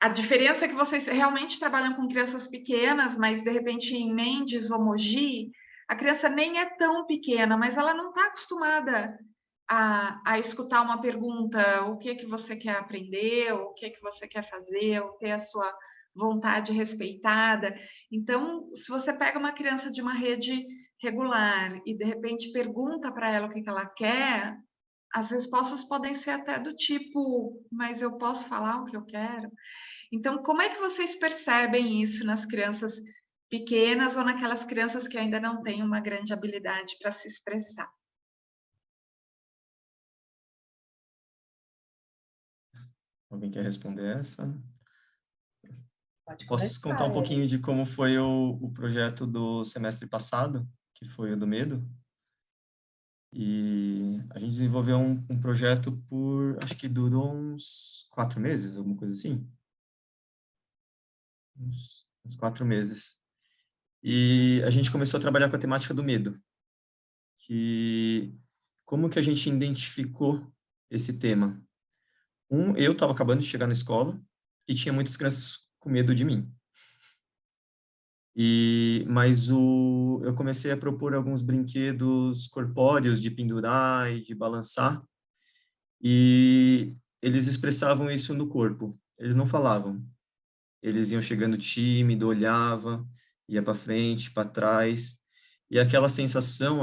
a diferença é que vocês realmente trabalham com crianças pequenas, mas de repente em Mendes ou Mogi, a criança nem é tão pequena, mas ela não está acostumada a escutar uma pergunta, o que você quer aprender, o que você quer fazer, ou ter a sua vontade respeitada. Então, se você pega uma criança de uma rede regular e de repente pergunta para ela o que ela quer, as respostas podem ser até do tipo, mas eu posso falar o que eu quero? Então, como é que vocês percebem isso nas crianças pequenas ou naquelas crianças que ainda não têm uma grande habilidade para se expressar? Alguém quer responder essa? Pode Posso começar, contar um pouquinho de como foi o projeto do semestre passado, que foi o do medo? E a gente desenvolveu um projeto acho que durou uns 4 meses, alguma coisa assim. Uns 4 meses. E a gente começou a trabalhar com a temática do medo. Como que a gente identificou esse tema? Eu estava acabando de chegar na escola e tinha muitas crianças com medo de mim. Mas eu comecei a propor alguns brinquedos corpóreos de pendurar e de balançar, e eles expressavam isso no corpo. Eles não falavam. Eles iam chegando tímido, olhava, ia para frente, para trás, e aquela sensação,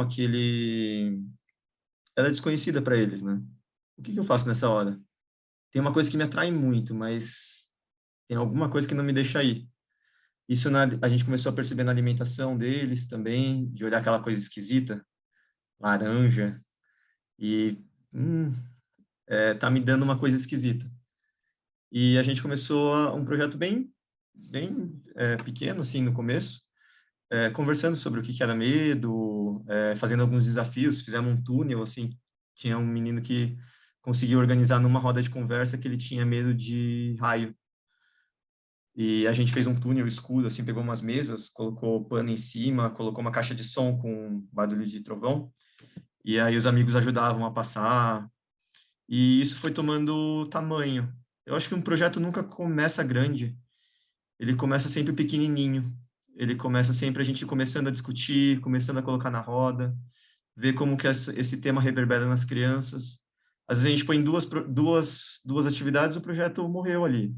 ela é desconhecida para eles, né? O que eu faço nessa hora? Tem uma coisa que me atrai muito, mas tem alguma coisa que não me deixa ir. Isso a gente começou a perceber na alimentação deles também, de olhar aquela coisa esquisita, laranja, e tá me dando uma coisa esquisita. E a gente começou um projeto bem pequeno, assim, no começo, conversando sobre o que era medo, fazendo alguns desafios, fizemos um túnel, assim, tinha um menino que conseguiu organizar numa roda de conversa que ele tinha medo de raio. E a gente fez um túnel escuro, assim, pegou umas mesas, colocou pano em cima, colocou uma caixa de som com barulho de trovão, e aí os amigos ajudavam a passar, e isso foi tomando tamanho. Eu acho que um projeto nunca começa grande, ele começa sempre pequenininho, ele começa sempre a gente começando a discutir, começando a colocar na roda, ver como que esse tema reverbera nas crianças, Às vezes a gente põe duas atividades, o projeto morreu ali.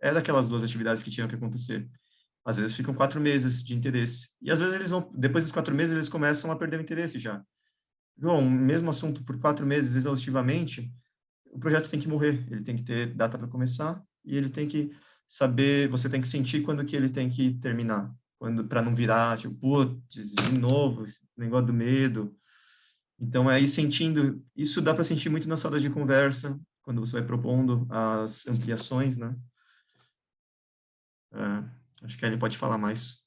É daquelas 2 atividades que tinham que acontecer. Às vezes ficam 4 meses de interesse. E às vezes depois dos 4 meses, eles começam a perder o interesse já. João, o mesmo assunto por 4 meses exaustivamente, o projeto tem que morrer. Ele tem que ter data para começar e ele tem que saber, você tem que sentir quando que ele tem que terminar. Para não virar, tipo, putz, de novo, esse negócio do medo. Então, é ir sentindo, isso dá para sentir muito nas rodas de conversa, quando você vai propondo as ampliações, né? Acho que a Ellen pode falar mais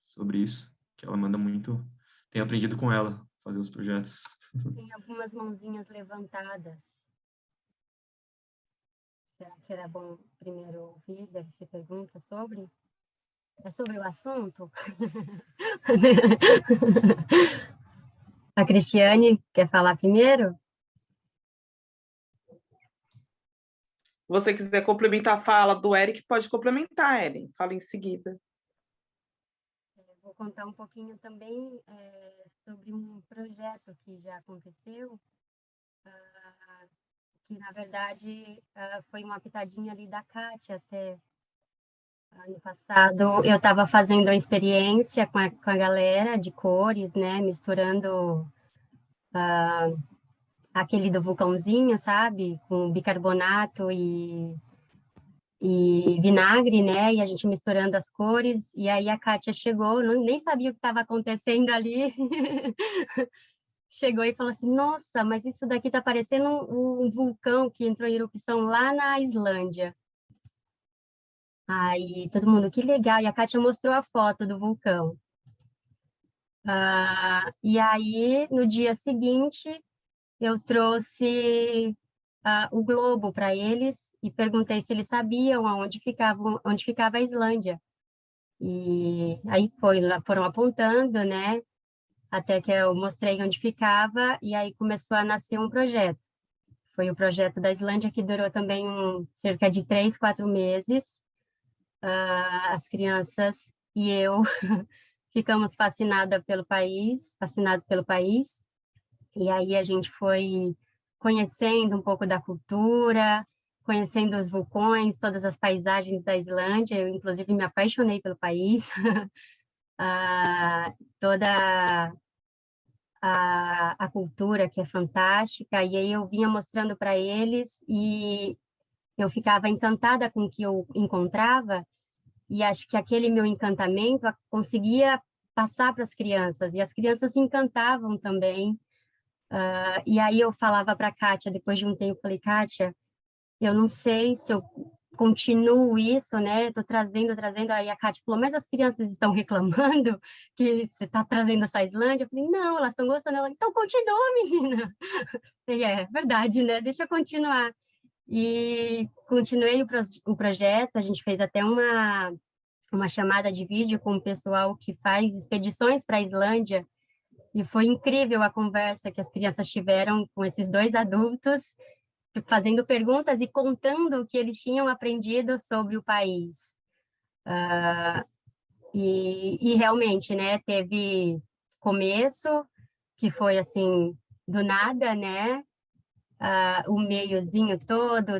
sobre isso, que ela manda muito. Tenho aprendido com ela fazer os projetos. Tem algumas mãozinhas levantadas. Será que era bom primeiro ouvir? Deve ser pergunta sobre? É sobre o assunto? A Cristiane quer falar primeiro? Você quiser complementar a fala do Eric, pode complementar, Ellen. Fala em seguida. Vou contar um pouquinho também sobre um projeto que já aconteceu, que, na verdade, foi uma pitadinha ali da Kátia até. Ano passado, eu estava fazendo a experiência com a galera de cores, né? Misturando aquele do vulcãozinho, sabe? Com bicarbonato e vinagre, né? E a gente misturando as cores. E aí a Kátia chegou, nem sabia o que estava acontecendo ali. Chegou e falou assim, nossa, mas isso daqui está parecendo um vulcão que entrou em erupção lá na Islândia. Aí todo mundo, que legal. E a Kátia mostrou a foto do vulcão. E aí, no dia seguinte, eu trouxe o globo para eles e perguntei se eles sabiam onde ficava a Islândia. E aí foram apontando, né? Até que eu mostrei onde ficava e aí começou a nascer um projeto. Foi o projeto da Islândia que durou também cerca de 3, 4 meses. As crianças e eu ficamos fascinados pelo país, e aí a gente foi conhecendo um pouco da cultura, conhecendo os vulcões, todas as paisagens da Islândia, eu inclusive me apaixonei pelo país, toda a cultura que é fantástica, e aí eu vinha mostrando para eles e eu ficava encantada com o que eu encontrava, e acho que aquele meu encantamento conseguia passar para as crianças, e as crianças se encantavam também. E aí eu falava para a Kátia, depois de um tempo, falei, Kátia, eu não sei se eu continuo isso, né? Estou trazendo. Aí a Kátia falou, mas as crianças estão reclamando que você está trazendo essa Islândia? Eu falei, não, elas estão gostando. Ela, então continua, menina. E é verdade, né? Deixa eu continuar. E continuei o projeto, a gente fez até uma chamada de vídeo com o pessoal que faz expedições para a Islândia, e foi incrível a conversa que as crianças tiveram com esses 2 adultos, fazendo perguntas e contando o que eles tinham aprendido sobre o país. E realmente, né, teve começo, que foi assim, do nada, né? O meiozinho todo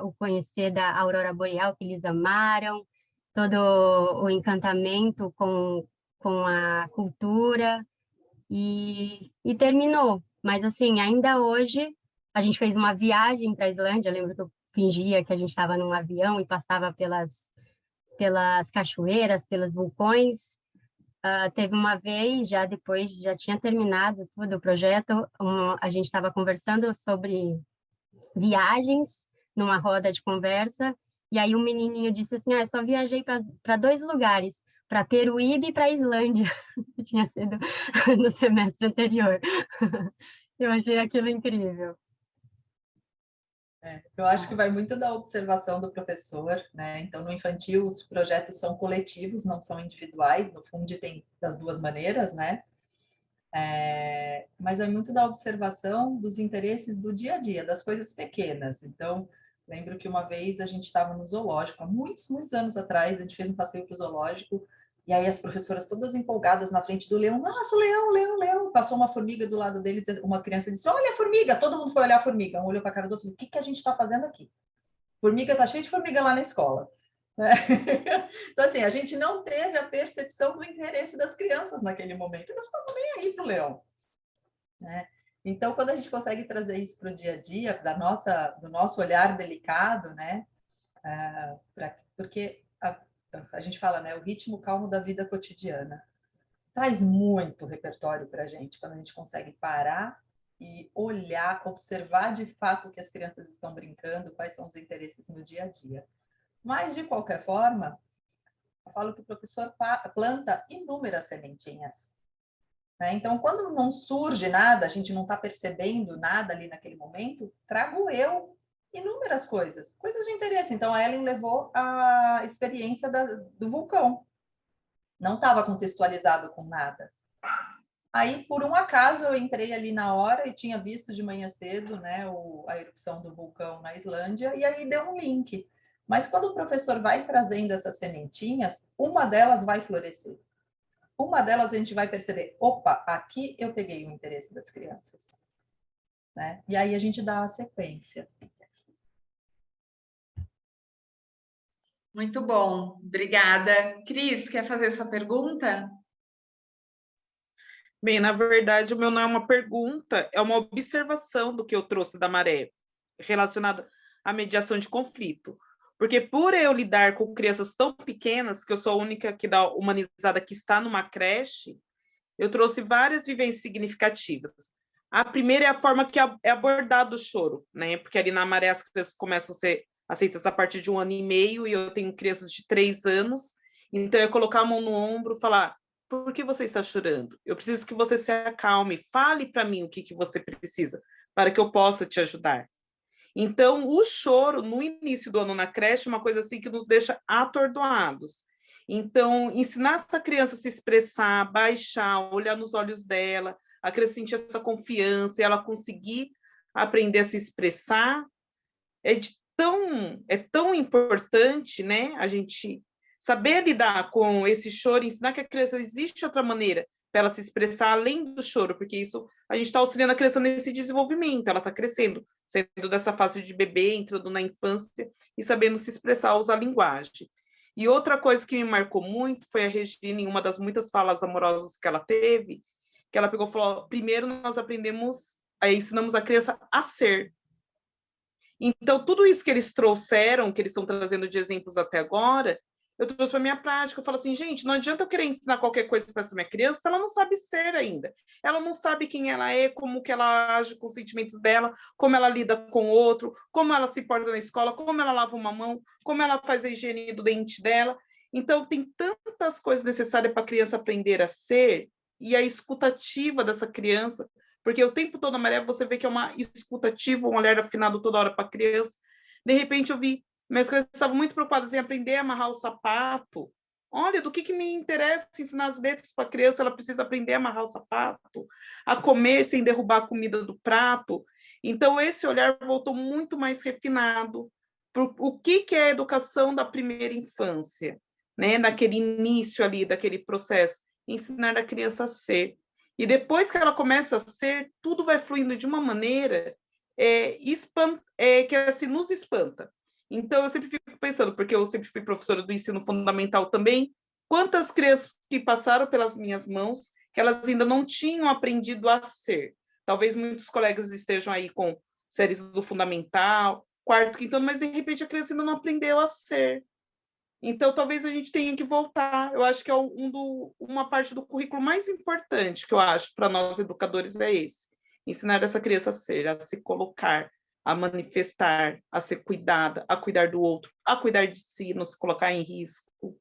o conhecer da aurora boreal que eles amaram, todo o encantamento com a cultura, e terminou. Mas, assim, ainda hoje, a gente fez uma viagem para a Islândia, eu lembro que eu fingia que a gente estava num avião e passava pelas cachoeiras, pelos vulcões. Teve uma vez, já depois, já tinha terminado todo o projeto, a gente estava conversando sobre viagens, numa roda de conversa, e aí um menininho disse assim, eu só viajei para 2 lugares, para Peruíbe e para Islândia, que tinha sido no semestre anterior. Eu achei aquilo incrível. Eu acho que vai muito da observação do professor, né? Então, no infantil, os projetos são coletivos, não são individuais. No fundo, tem das 2 maneiras, né? Mas é muito da observação dos interesses do dia a dia, das coisas pequenas. Então, lembro que uma vez a gente estava no zoológico, há muitos, muitos anos atrás, a gente fez um passeio para o zoológico, E aí as professoras todas empolgadas na frente do leão, nossa, o leão, o leão, o leão. Passou uma formiga do lado deles, uma criança disse, olha a formiga, todo mundo foi olhar a formiga. Um olhou para a cara do outro e falou, o que a gente está fazendo aqui? Formiga, tá cheio de formiga lá na escola. Né? Então, assim, a gente não teve a percepção do interesse das crianças naquele momento. Elas não estavam nem aí para o leão. Né? Então, quando a gente consegue trazer isso para o dia a dia, do nosso olhar delicado, né? Porque a gente fala, né? O ritmo calmo da vida cotidiana traz muito repertório para a gente, quando a gente consegue parar e olhar, observar de fato o que as crianças estão brincando, quais são os interesses no dia a dia. Mas, de qualquer forma, eu falo que o professor planta inúmeras sementinhas. Né? Então, quando não surge nada, a gente não está percebendo nada ali naquele momento, trago eu inúmeras coisas de interesse. Então, a Ellen levou a experiência do vulcão. Não estava contextualizado com nada. Aí, por um acaso, eu entrei ali na hora e tinha visto de manhã cedo, né, a erupção do vulcão na Islândia, e aí deu um link. Mas quando o professor vai trazendo essas sementinhas, uma delas vai florescer. Uma delas a gente vai perceber, opa, aqui eu peguei o interesse das crianças. Né? E aí a gente dá a sequência. Muito bom, obrigada. Cris, quer fazer sua pergunta? Bem, na verdade, o meu não é uma pergunta, é uma observação do que eu trouxe da Maré, relacionada à mediação de conflito. Porque por eu lidar com crianças tão pequenas, que eu sou a única que dá humanizada que está numa creche, eu trouxe várias vivências significativas. A primeira é a forma que é abordado o choro, né? Porque ali na Maré as crianças começam a ser aceitas a partir de 1 ano e meio, e eu tenho crianças de 3 anos, então eu colocar a mão no ombro, falar, por que você está chorando? Eu preciso que você se acalme, fale para mim o que você precisa, para que eu possa te ajudar. Então, o choro, no início do ano na creche, é uma coisa assim que nos deixa atordoados. Então, ensinar essa criança a se expressar, baixar, olhar nos olhos dela, a criança sentir essa confiança e ela conseguir aprender a se expressar, é tão importante, né? A gente saber lidar com esse choro, ensinar que a criança existe outra maneira para ela se expressar além do choro, porque isso a gente está auxiliando a criança nesse desenvolvimento, ela está crescendo, saindo dessa fase de bebê, entrando na infância e sabendo se expressar, usar a linguagem. E outra coisa que me marcou muito foi a Regina, em uma das muitas falas amorosas que ela teve, que ela pegou e falou, primeiro nós ensinamos a criança a ser. Então, tudo isso que eles trouxeram, que eles estão trazendo de exemplos até agora, eu trouxe para a minha prática. Eu falo assim, gente, não adianta eu querer ensinar qualquer coisa para essa minha criança se ela não sabe ser ainda. Ela não sabe quem ela é, como que ela age com os sentimentos dela, como ela lida com o outro, como ela se porta na escola, como ela lava uma mão, como ela faz a higiene do dente dela. Então, tem tantas coisas necessárias para a criança aprender a ser, e a escutativa dessa criança, porque o tempo todo, a Maria, você vê que é uma escutativa, um olhar afinado toda hora para a criança. De repente, eu vi, minhas crianças estavam muito preocupadas em aprender a amarrar o sapato. Olha, do que me interessa ensinar as letras para a criança? Ela precisa aprender a amarrar o sapato, a comer sem derrubar a comida do prato. Então, esse olhar voltou muito mais refinado para o que é a educação da primeira infância, né? Naquele início ali, daquele processo, ensinar a criança a ser. E depois que ela começa a ser, tudo vai fluindo de uma maneira que assim, nos espanta. Então, eu sempre fico pensando, porque eu sempre fui professora do ensino fundamental também, quantas crianças que passaram pelas minhas mãos, que elas ainda não tinham aprendido a ser. Talvez muitos colegas estejam aí com séries do fundamental, quarto, quinto ano, mas de repente a criança ainda não aprendeu a ser. Então, talvez a gente tenha que voltar. Eu acho que é uma parte do currículo mais importante que eu acho para nós educadores é esse. Ensinar essa criança a ser, a se colocar, a manifestar, a ser cuidada, a cuidar do outro, a cuidar de si, não se colocar em risco.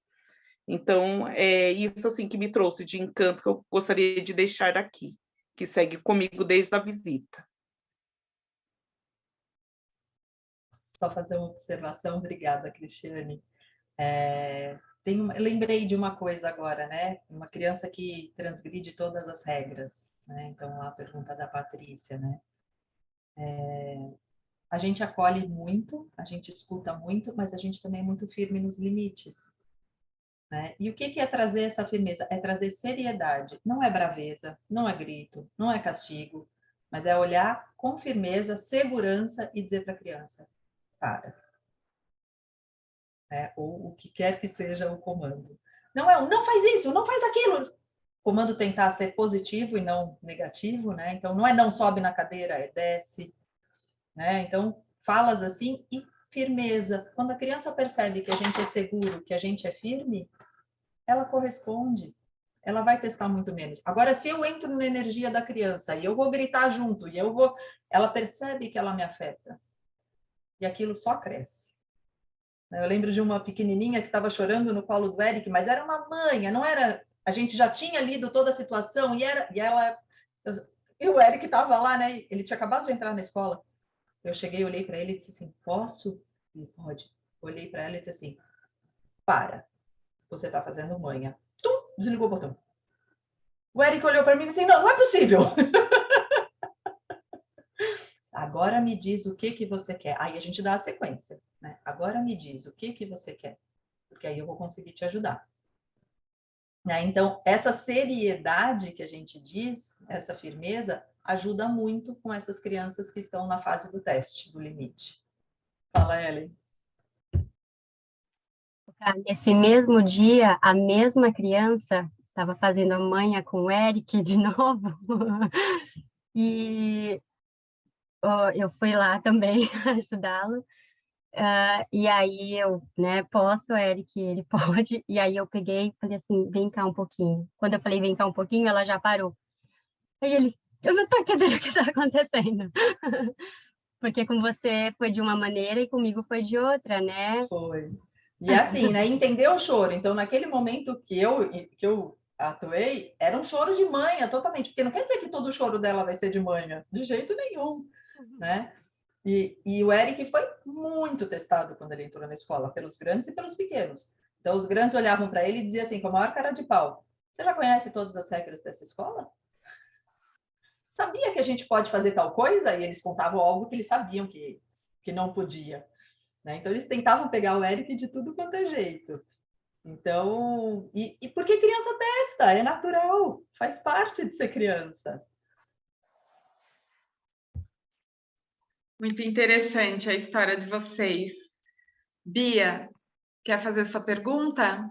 Então, é isso assim que me trouxe de encanto que eu gostaria de deixar aqui, que segue comigo desde a visita. Só fazer uma observação. Obrigada, Cristiane. Lembrei de uma coisa agora, né? Uma criança que transgride todas as regras, né? Então, a pergunta da Patrícia, né? A gente acolhe muito, a gente escuta muito, mas a gente também é muito firme nos limites. né? E o que é trazer essa firmeza? É trazer seriedade. Não é braveza, não é grito, não é castigo, mas é olhar com firmeza, segurança e dizer para a criança, para. Ou o que quer que seja o comando. Não é não faz isso, não faz aquilo. O comando tentar ser positivo e não negativo, né? Então, não é não sobe na cadeira, é desce, né? Então, falas assim e firmeza. Quando a criança percebe que a gente é seguro, que a gente é firme, ela corresponde. Ela vai testar muito menos. Agora, se eu entro na energia da criança e eu vou gritar junto, e ela percebe que ela me afeta. E aquilo só cresce. Eu lembro de uma pequenininha que estava chorando no colo do Eric, mas era uma manha, não era... A gente já tinha lido toda a situação e o Eric estava lá, né? Ele tinha acabado de entrar na escola. Eu cheguei, olhei para ele e disse assim, posso? Ele, pode. Olhei para ela e disse assim, para. Você está fazendo manha. Desligou o botão. O Eric olhou para mim e disse, não é possível. Agora me diz o que você quer. Aí a gente dá a sequência, né? Agora me diz o que você quer, porque aí eu vou conseguir te ajudar. Né? Então, essa seriedade que a gente diz, essa firmeza, ajuda muito com essas crianças que estão na fase do teste, do limite. Fala, Ellen. Nesse mesmo dia, a mesma criança estava fazendo a manha com o Eric de novo, e eu fui lá também ajudá-lo, e aí eu, né, posso, Eric, ele pode, e aí eu peguei e falei assim, vem cá um pouquinho. Quando eu falei vem cá um pouquinho, ela já parou. Aí ele, eu não estou entendendo o que está acontecendo. Porque com você foi de uma maneira e comigo foi de outra, né? Foi. E assim, né, entender o choro. Então, naquele momento que eu atuei, era um choro de manha, totalmente. Porque não quer dizer que todo o choro dela vai ser de manha, de jeito nenhum, né? E o Eric foi muito testado quando ele entrou na escola, pelos grandes e pelos pequenos. Então, os grandes olhavam para ele e diziam assim, com a maior cara de pau, você já conhece todas as regras dessa escola? Sabia que a gente pode fazer tal coisa? E eles contavam algo que eles sabiam que não podia. Né? Então, eles tentavam pegar o Eric de tudo quanto é jeito. Então, e porque criança testa, é natural, faz parte de ser criança. Muito interessante a história de vocês. Bia, quer fazer sua pergunta?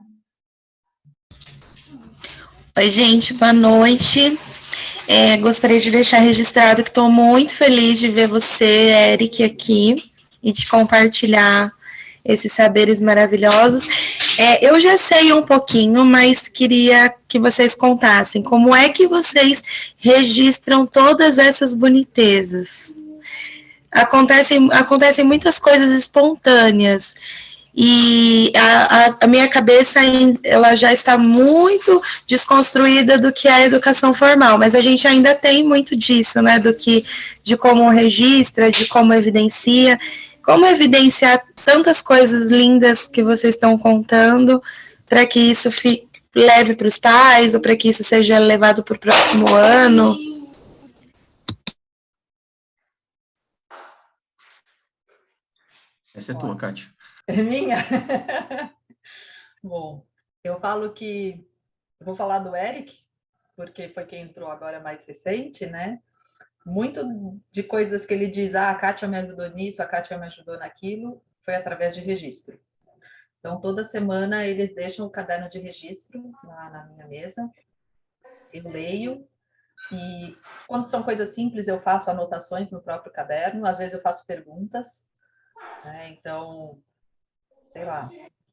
Oi, gente, boa noite. Gostaria de deixar registrado que estou muito feliz de ver você, Eric, aqui e de compartilhar esses saberes maravilhosos. Eu já sei um pouquinho, mas queria que vocês contassem como é que vocês registram todas essas bonitezas. Acontecem muitas coisas espontâneas e a minha cabeça ela já está muito desconstruída do que é a educação formal, mas a gente ainda tem muito disso, né, de como registra, de como evidenciar tantas coisas lindas que vocês estão contando, para que isso leve para os pais, ou para que isso seja levado para o próximo ano. Essa é tua, Kátia. É minha? Bom, eu falo que... Eu vou falar do Eric, porque foi quem entrou agora mais recente, né? Muito de coisas que ele diz, a Kátia me ajudou nisso, a Kátia me ajudou naquilo, foi através de registro. Então, toda semana eles deixam o caderno de registro lá na minha mesa, eu leio, e quando são coisas simples, eu faço anotações no próprio caderno, às vezes eu faço perguntas, né? Então, sei lá,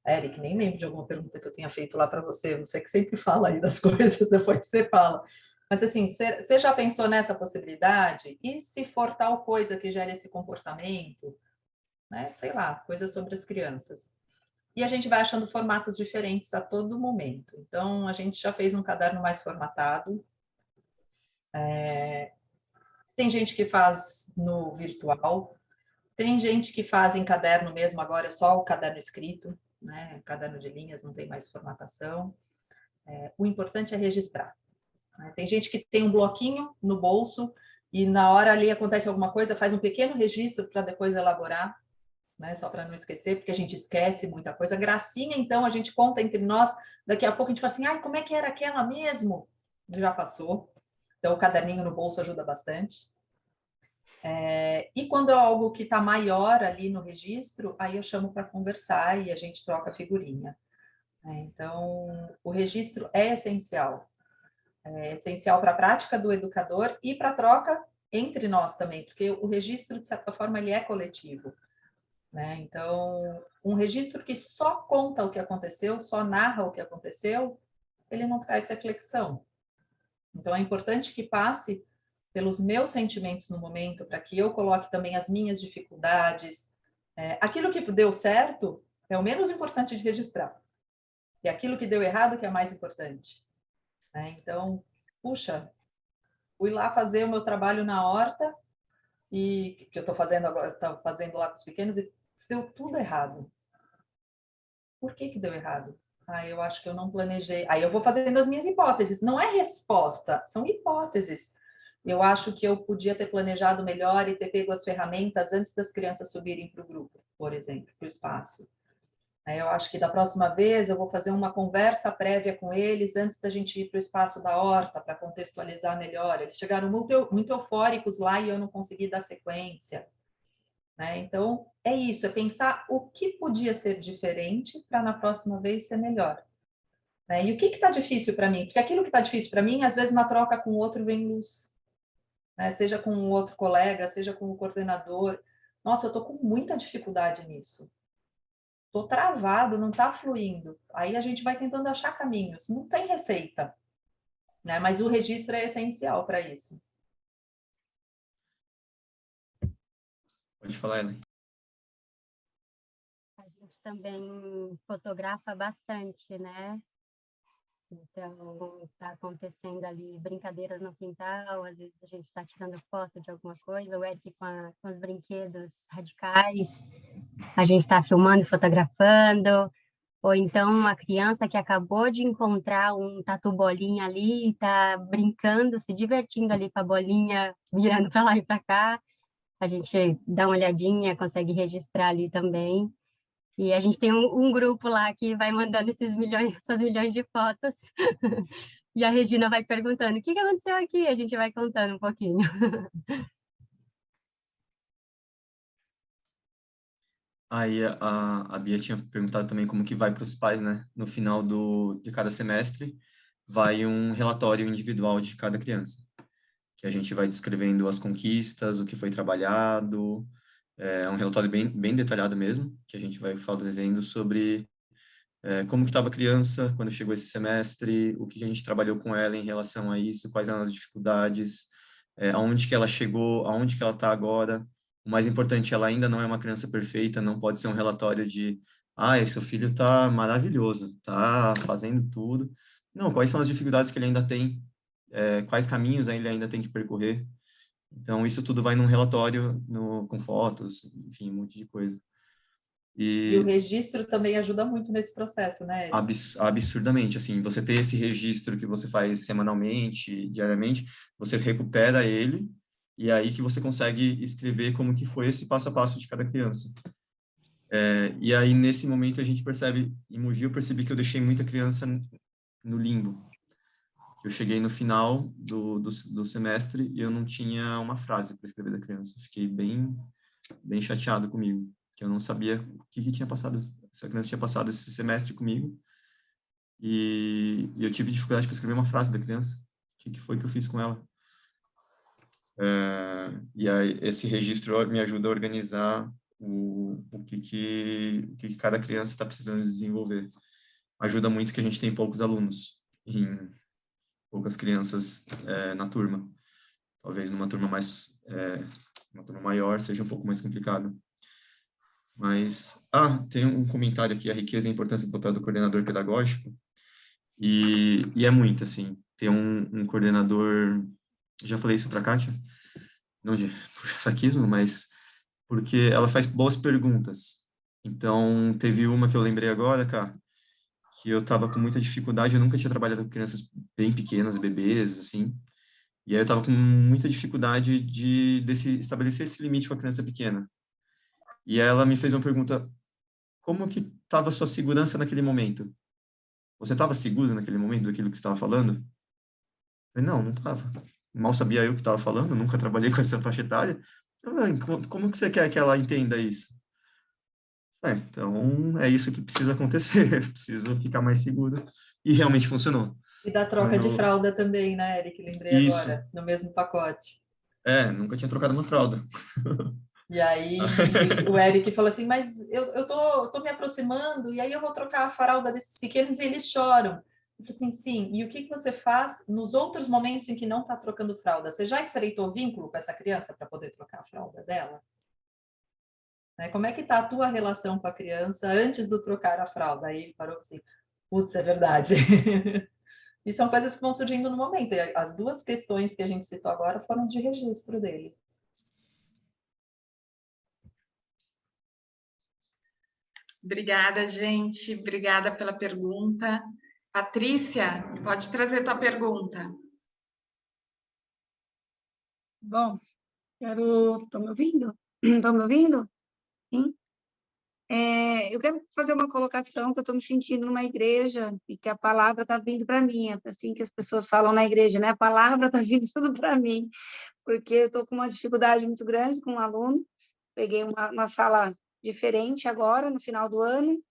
Eric, nem lembro de alguma pergunta que eu tenha feito lá para você, você que sempre fala aí das coisas, depois que você fala. Mas assim, você já pensou nessa possibilidade? E se for tal coisa que gera esse comportamento? Né? Sei lá, coisas sobre as crianças. E a gente vai achando formatos diferentes a todo momento. Então, a gente já fez um caderno mais formatado. Tem gente que faz no virtual, tem gente que faz em caderno mesmo, agora é só o caderno escrito, né? Caderno de linhas, não tem mais formatação. O importante é registrar. Tem gente que tem um bloquinho no bolso e na hora ali acontece alguma coisa, faz um pequeno registro para depois elaborar. né? Só para não esquecer, porque a gente esquece muita coisa. Gracinha, então, a gente conta entre nós, daqui a pouco a gente fala assim, ai, como é que era aquela mesmo? Já passou. Então, o caderninho no bolso ajuda bastante. E quando é algo que está maior ali no registro, aí eu chamo para conversar e a gente troca figurinha. Então, o registro é essencial. É essencial para a prática do educador e para a troca entre nós também, porque o registro, de certa forma, ele é coletivo. Né? Então, um registro que só conta o que aconteceu, só narra o que aconteceu, ele não traz reflexão. Então, é importante que passe pelos meus sentimentos no momento, para que eu coloque também as minhas dificuldades. Aquilo que deu certo é o menos importante de registrar. E aquilo que deu errado que é mais importante. Então, puxa, fui lá fazer o meu trabalho na horta, e que eu estou fazendo agora, estou fazendo lá com os pequenos, e deu tudo errado. Por que deu errado? Eu acho que eu não planejei. Aí eu vou fazendo as minhas hipóteses. Não é resposta, são hipóteses. Eu acho que eu podia ter planejado melhor e ter pego as ferramentas antes das crianças subirem para o grupo, por exemplo, para o espaço. Eu acho que da próxima vez eu vou fazer uma conversa prévia com eles antes da gente ir para o espaço da horta, para contextualizar melhor. Eles chegaram muito eufóricos lá e eu não consegui dar sequência. Então, é isso, é pensar o que podia ser diferente para na próxima vez ser melhor. E o que está difícil para mim? Porque aquilo que está difícil para mim, às vezes na troca com o outro vem luz. Seja com um outro colega, seja com o coordenador. Nossa, eu estou com muita dificuldade nisso. Estou travado, não está fluindo. Aí a gente vai tentando achar caminhos. Não tem receita, mas o registro é essencial para isso. Pode falar, Ellen. A gente também fotografa bastante, né? Então, está acontecendo ali brincadeiras no quintal, às vezes a gente está tirando foto de alguma coisa, o Eric com os brinquedos radicais, a gente está filmando e fotografando, ou então uma criança que acabou de encontrar um tatu-bolinha ali, está brincando, se divertindo ali com a bolinha, virando para lá e para cá, a gente dá uma olhadinha, consegue registrar ali também. E a gente tem um grupo lá que vai mandando essas milhões de fotos. E a Regina vai perguntando, o que aconteceu aqui? A gente vai contando um pouquinho. Aí a Bia tinha perguntado também como que vai para os pais, né? No final de cada semestre, vai um relatório individual de cada criança, que a gente vai descrevendo as conquistas, o que foi trabalhado. É um relatório bem detalhado mesmo, que a gente vai fazendo sobre como que estava a criança quando chegou esse semestre, o que a gente trabalhou com ela em relação a isso, quais eram as dificuldades, aonde que ela chegou, aonde que ela está agora. O mais importante, ela ainda não é uma criança perfeita, não pode ser um relatório de seu filho está maravilhoso, está fazendo tudo. Não, quais são as dificuldades que ele ainda tem, quais caminhos ele ainda tem que percorrer. Então, isso tudo vai num relatório com fotos, enfim, um monte de coisa. E o registro também ajuda muito nesse processo, né? Absurdamente, assim, você ter esse registro que você faz semanalmente, diariamente, você recupera ele, e aí que você consegue escrever como que foi esse passo a passo de cada criança. E aí, nesse momento, a gente percebe, em Mogi, eu percebi que eu deixei muita criança no limbo. Eu cheguei no final do semestre e eu não tinha uma frase para escrever da criança. Fiquei bem chateado comigo, que eu não sabia o que tinha passado. Essa criança tinha passado esse semestre comigo e eu tive dificuldade para escrever uma frase da criança. O que foi que eu fiz com ela? E aí, esse registro me ajuda a organizar o que cada criança está precisando desenvolver. Ajuda muito que a gente tem poucos alunos, poucas crianças na turma. Talvez numa turma uma turma maior seja um pouco mais complicado. Mas, tem um comentário aqui, a riqueza e a importância do papel do coordenador pedagógico, e é muito, assim, ter um coordenador, já falei isso para a Kátia, não de puxa-saquismo, mas porque ela faz boas perguntas. Então, teve uma que eu lembrei agora, cara, que eu estava com muita dificuldade, eu nunca tinha trabalhado com crianças bem pequenas, bebês, assim, e aí eu estava com muita dificuldade de estabelecer esse limite com a criança pequena. E ela me fez uma pergunta: como que estava a sua segurança naquele momento? Você estava segura naquele momento daquilo que você estava falando? Eu falei, não estava. Mal sabia eu que estava falando, nunca trabalhei com essa faixa etária. Como que você quer que ela entenda isso? Então, é isso que precisa acontecer. Preciso ficar mais seguro. E realmente funcionou. E da troca de fralda também, né, Eric? Lembrei Isso. agora, no mesmo pacote. Nunca tinha trocado uma fralda. E aí o Eric falou assim, mas eu tô me aproximando, e aí eu vou trocar a fralda desses pequenos e eles choram. Eu falei assim, sim, e o que você faz nos outros momentos em que não está trocando fralda? Você já estreitou vínculo com essa criança para poder trocar a fralda dela? Né? Como é que está a tua relação com a criança antes do trocar a fralda? Aí ele parou assim, putz, é verdade. E são coisas que vão surgindo no momento. E as duas questões que a gente citou agora foram de registro dele. Obrigada, gente. Obrigada pela pergunta. Patrícia, pode trazer tua pergunta. Bom, Estão me ouvindo? Estão me ouvindo? Sim? Eu quero fazer uma colocação que eu estou me sentindo numa igreja e que a palavra está vindo para mim, assim que as pessoas falam na igreja, né? A palavra está vindo tudo para mim, porque eu estou com uma dificuldade muito grande com um aluno, peguei uma sala diferente agora, no final do ano,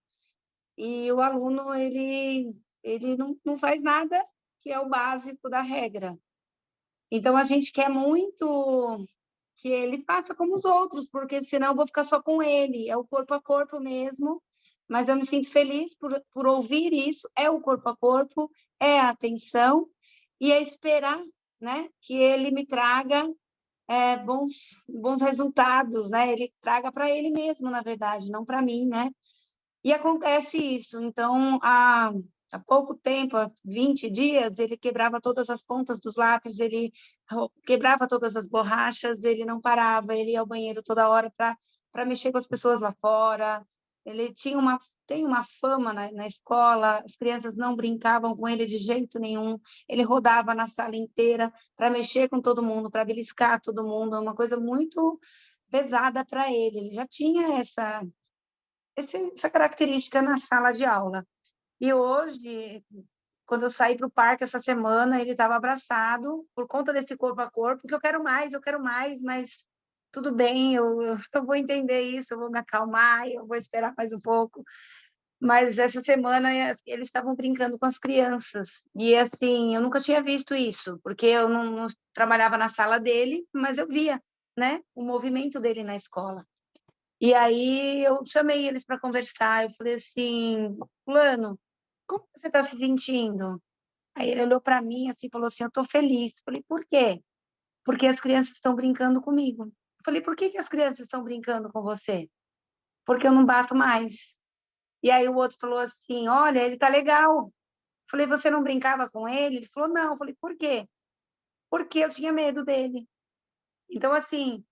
e o aluno, ele não faz nada que é o básico da regra. Então, a gente quer muito que ele faça como os outros, porque senão eu vou ficar só com ele, é o corpo a corpo mesmo, mas eu me sinto feliz por ouvir isso, é o corpo a corpo, é a atenção, e é esperar, né, que ele me traga bons resultados, né, ele traga para ele mesmo, na verdade, não para mim, né, e acontece isso, então, há pouco tempo, há 20 dias, ele quebrava todas as pontas dos lápis, ele quebrava todas as borrachas, ele não parava, ele ia ao banheiro toda hora para mexer com as pessoas lá fora. Ele tem uma fama na escola, as crianças não brincavam com ele de jeito nenhum, ele rodava na sala inteira para mexer com todo mundo, para beliscar todo mundo, é uma coisa muito pesada para ele. Ele já tinha essa característica na sala de aula. E hoje, quando eu saí para o parque essa semana, ele estava abraçado por conta desse corpo a corpo, que eu quero mais, mas tudo bem, eu vou entender isso, eu vou me acalmar, eu vou esperar mais um pouco. Mas essa semana eles estavam brincando com as crianças. E assim, eu nunca tinha visto isso, porque eu não trabalhava na sala dele, mas eu via, né, o movimento dele na escola. E aí eu chamei eles para conversar, eu falei assim, fulano, como você está se sentindo? Aí ele olhou para mim assim, falou assim, eu estou feliz. Eu falei, por quê? Porque as crianças estão brincando comigo. Eu falei, por que as crianças estão brincando com você? Porque eu não bato mais. E aí o outro falou assim, olha, ele tá legal. Eu falei, você não brincava com ele? Ele falou, não. Eu falei, por quê? Porque eu tinha medo dele. Então, assim,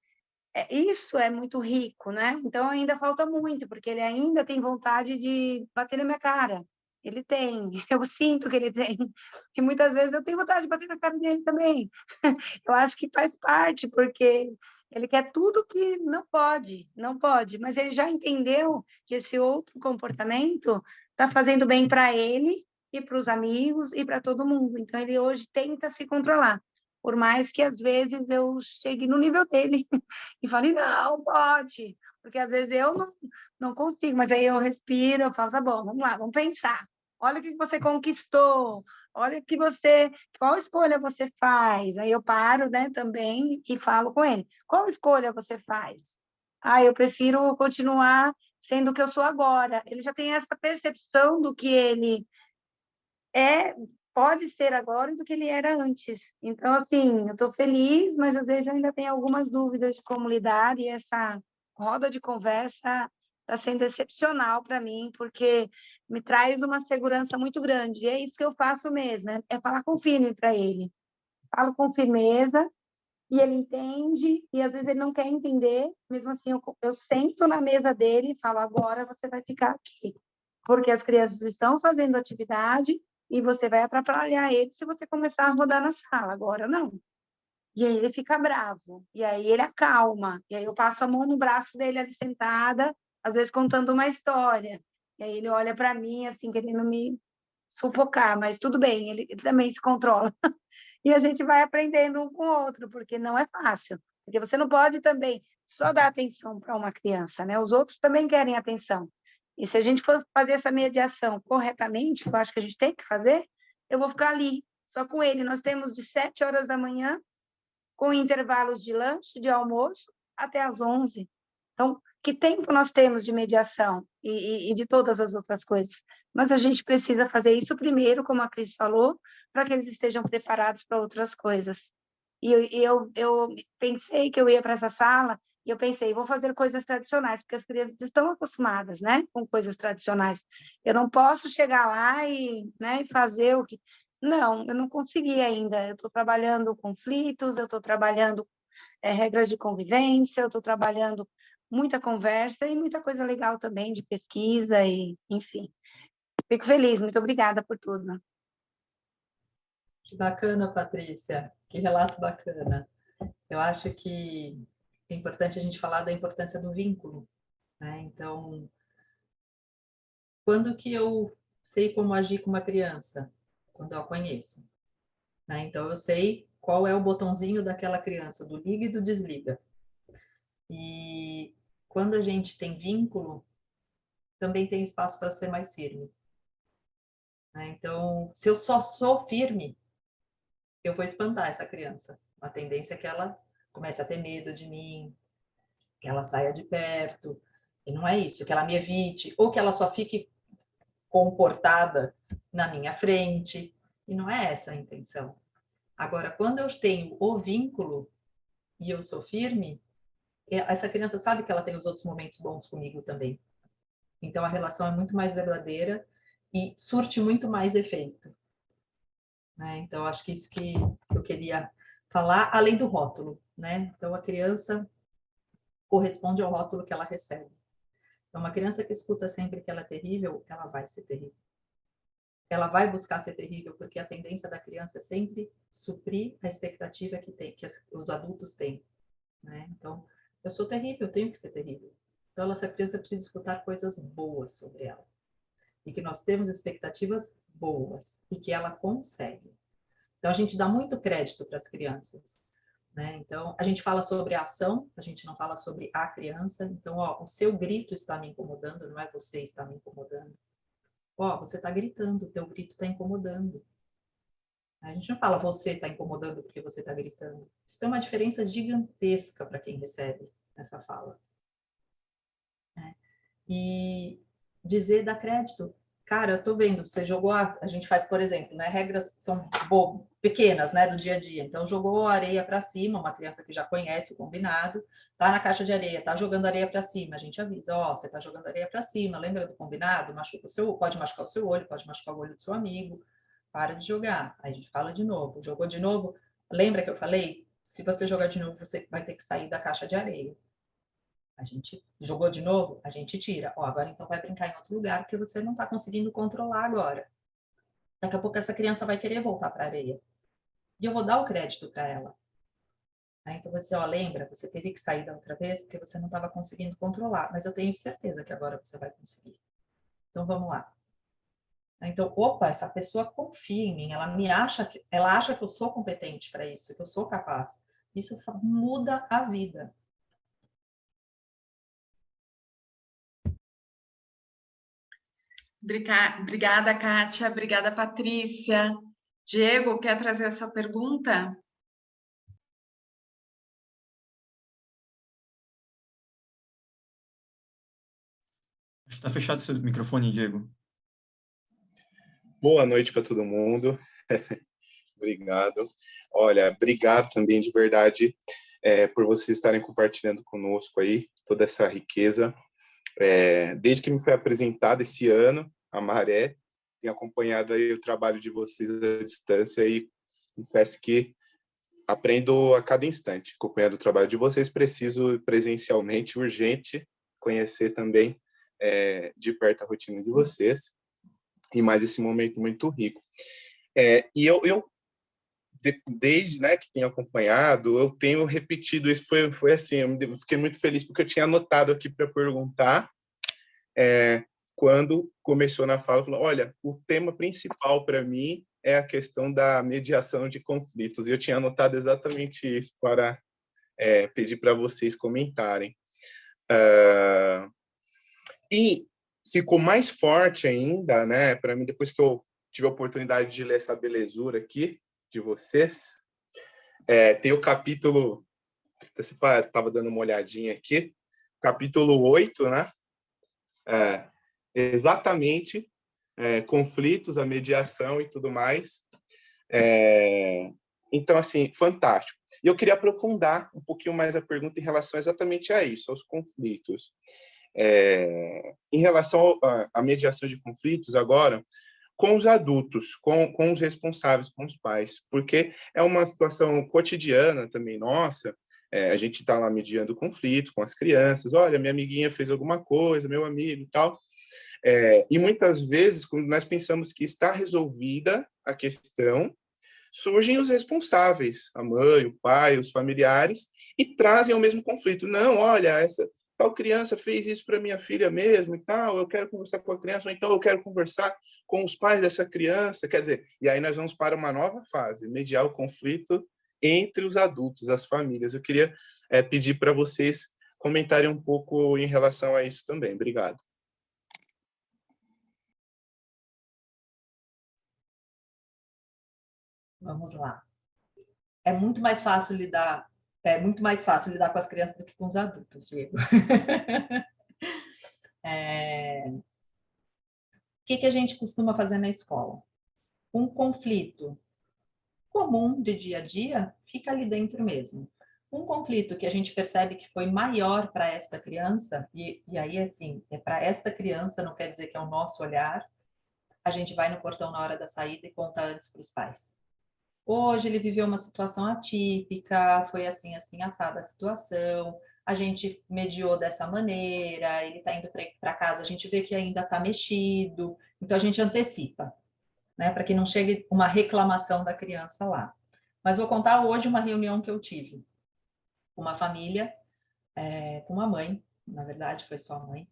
isso é muito rico, né? Então, ainda falta muito, porque ele ainda tem vontade de bater na minha cara. Ele tem, eu sinto que ele tem. E muitas vezes eu tenho vontade de bater na cara dele também. Eu acho que faz parte, porque ele quer tudo que não pode, mas ele já entendeu que esse outro comportamento está fazendo bem para ele e para os amigos e para todo mundo. Então, ele hoje tenta se controlar, por mais que às vezes eu chegue no nível dele e fale, não, pode, porque às vezes eu não consigo, mas aí eu respiro, eu falo, tá bom, vamos lá, vamos pensar. Olha o que você conquistou, olha qual escolha você faz? Aí eu paro, né, também e falo com ele. Qual escolha você faz? Eu prefiro continuar sendo o que eu sou agora. Ele já tem essa percepção do que ele pode ser agora e do que ele era antes. Então, assim, eu estou feliz, mas às vezes eu ainda tenho algumas dúvidas de como lidar, e essa roda de conversa está sendo excepcional para mim, porque me traz uma segurança muito grande. E é isso que eu faço mesmo, é falar com firme para ele. Falo com firmeza, e ele entende, e às vezes ele não quer entender, mesmo assim eu sento na mesa dele e falo, agora você vai ficar aqui, porque as crianças estão fazendo atividade e você vai atrapalhar ele se você começar a rodar na sala, agora não. E aí ele fica bravo, e aí ele acalma, e aí eu passo a mão no braço dele ali sentada, às vezes contando uma história, e aí ele olha para mim, assim, querendo me sufocar, mas tudo bem, ele também se controla. E a gente vai aprendendo um com o outro, porque não é fácil, porque você não pode também só dar atenção para uma criança, né? Os outros também querem atenção. E se a gente for fazer essa mediação corretamente, que eu acho que a gente tem que fazer, eu vou ficar ali, só com ele. Nós temos de 7 horas da manhã, com intervalos de lanche, de almoço, até às 11. Então, que tempo nós temos de mediação e de todas as outras coisas? Mas a gente precisa fazer isso primeiro, como a Cris falou, para que eles estejam preparados para outras coisas. E eu pensei que eu ia para essa sala, e eu pensei, vou fazer coisas tradicionais, porque as crianças estão acostumadas, né, com coisas tradicionais. Eu não posso chegar lá e, né, fazer o que... Não, eu não consegui ainda. Eu estou trabalhando conflitos, eu estou trabalhando regras de convivência, eu estou trabalhando muita conversa e muita coisa legal também de pesquisa, e enfim. Fico feliz, muito obrigada por tudo. Que bacana, Patrícia, que relato bacana. Eu acho que é importante a gente falar da importância do vínculo, né? Então, quando que eu sei como agir com uma criança? Quando eu a conheço, né? Então, eu sei qual é o botãozinho daquela criança, do liga e do desliga. E quando a gente tem vínculo, também tem espaço para ser mais firme, né? Então, se eu só sou firme, eu vou espantar essa criança. A tendência é que ela comece a ter medo de mim, que ela saia de perto, e não é isso, que ela me evite, ou que ela só fique comportada na minha frente, e não é essa a intenção. Agora, quando eu tenho o vínculo e eu sou firme, essa criança sabe que ela tem os outros momentos bons comigo também. Então, a relação é muito mais verdadeira e surte muito mais efeito, né? Então, acho que isso que eu queria falar, além do rótulo, né? Então, a criança corresponde ao rótulo que ela recebe. Então, uma criança que escuta sempre que ela é terrível, ela vai ser terrível. Ela vai buscar ser terrível, porque a tendência da criança é sempre suprir a expectativa que os adultos têm, né? Então, eu sou terrível, eu tenho que ser terrível. Então, essa criança precisa escutar coisas boas sobre ela. E que nós temos expectativas boas e que ela consegue. Então, a gente dá muito crédito para as crianças, né? Então, a gente fala sobre a ação, a gente não fala sobre a criança. Então, ó, o seu grito está me incomodando, não é você está me incomodando. Ó, você está gritando, o teu grito está incomodando. A gente não fala você está incomodando porque você está gritando. Isso tem uma diferença gigantesca para quem recebe essa fala, né? E dizer, dar crédito. Cara, eu tô vendo, você jogou, a gente faz, por exemplo, né, regras que são pequenas, né, do dia a dia. Então, jogou areia para cima, uma criança que já conhece o combinado, tá na caixa de areia, tá jogando areia para cima, a gente avisa, ó, você tá jogando areia para cima, lembra do combinado? Pode machucar o seu olho, pode machucar o olho do seu amigo, para de jogar. Aí a gente fala de novo, jogou de novo, lembra que eu falei? Se você jogar de novo, você vai ter que sair da caixa de areia. A gente jogou de novo, a gente tira. Ó, agora então vai brincar em outro lugar, porque você não está conseguindo controlar agora. Daqui a pouco essa criança vai querer voltar para a areia. E eu vou dar o crédito para ela. Então eu vou dizer, ó, lembra, você teve que sair da outra vez porque você não estava conseguindo controlar. Mas eu tenho certeza que agora você vai conseguir. Então vamos lá. Então, opa, essa pessoa confia em mim, ela acha que eu sou competente para isso, que eu sou capaz. Isso muda a vida. Obrigada, Kátia. Obrigada, Patrícia. Diego, quer trazer a sua pergunta? Está fechado o seu microfone, Diego. Boa noite para todo mundo. Obrigado. Olha, obrigado também de verdade por vocês estarem compartilhando conosco aí toda essa riqueza. Desde que me foi apresentado esse ano, a Maré, tenho acompanhado aí o trabalho de vocês à distância e confesso que aprendo a cada instante. Acompanhando o trabalho de vocês, preciso presencialmente, urgente, conhecer também de perto a rotina de vocês e mais esse momento muito rico. E eu desde, né, que tenho acompanhado, eu tenho repetido isso, foi assim, eu fiquei muito feliz porque eu tinha anotado aqui para perguntar, quando começou na fala, falou, olha, o tema principal para mim é a questão da mediação de conflitos, e eu tinha anotado exatamente isso para pedir para vocês comentarem. E ficou mais forte ainda, né, para mim, depois que eu tive a oportunidade de ler essa belezura aqui de vocês. Tem o capítulo, estava dando uma olhadinha aqui, capítulo 8, né? Exatamente, conflitos, a mediação e tudo mais. Então, assim, fantástico. E eu queria aprofundar um pouquinho mais a pergunta em relação exatamente a isso, aos conflitos. Em relação à mediação de conflitos, agora, com os adultos, com os responsáveis, com os pais, porque é uma situação cotidiana também nossa, a gente está lá mediando conflitos com as crianças, olha, minha amiguinha fez alguma coisa, meu amigo e tal, e muitas vezes, quando nós pensamos que está resolvida a questão, surgem os responsáveis, a mãe, o pai, os familiares, e trazem o mesmo conflito. Não, olha, essa tal criança fez isso para minha filha mesmo e tal, eu quero conversar com a criança, ou então eu quero conversar com os pais dessa criança, quer dizer, e aí nós vamos para uma nova fase, mediar o conflito entre os adultos, as famílias. Eu queria pedir para vocês comentarem um pouco em relação a isso também. Obrigado. Vamos lá. É muito mais fácil lidar com as crianças do que com os adultos, Diego. O que a gente costuma fazer na escola? Um conflito comum de dia a dia fica ali dentro mesmo. Um conflito que a gente percebe que foi maior para esta criança, e aí, assim, para esta criança, não quer dizer que é o nosso olhar, a gente vai no portão na hora da saída e conta antes para os pais. Hoje ele viveu uma situação atípica, foi assim, assim, assada a situação, a gente mediou dessa maneira, ele está indo para casa, a gente vê que ainda está mexido, então a gente antecipa, né, para que não chegue uma reclamação da criança lá. Mas vou contar hoje uma reunião que eu tive com uma família, com uma mãe, na verdade foi só a mãe,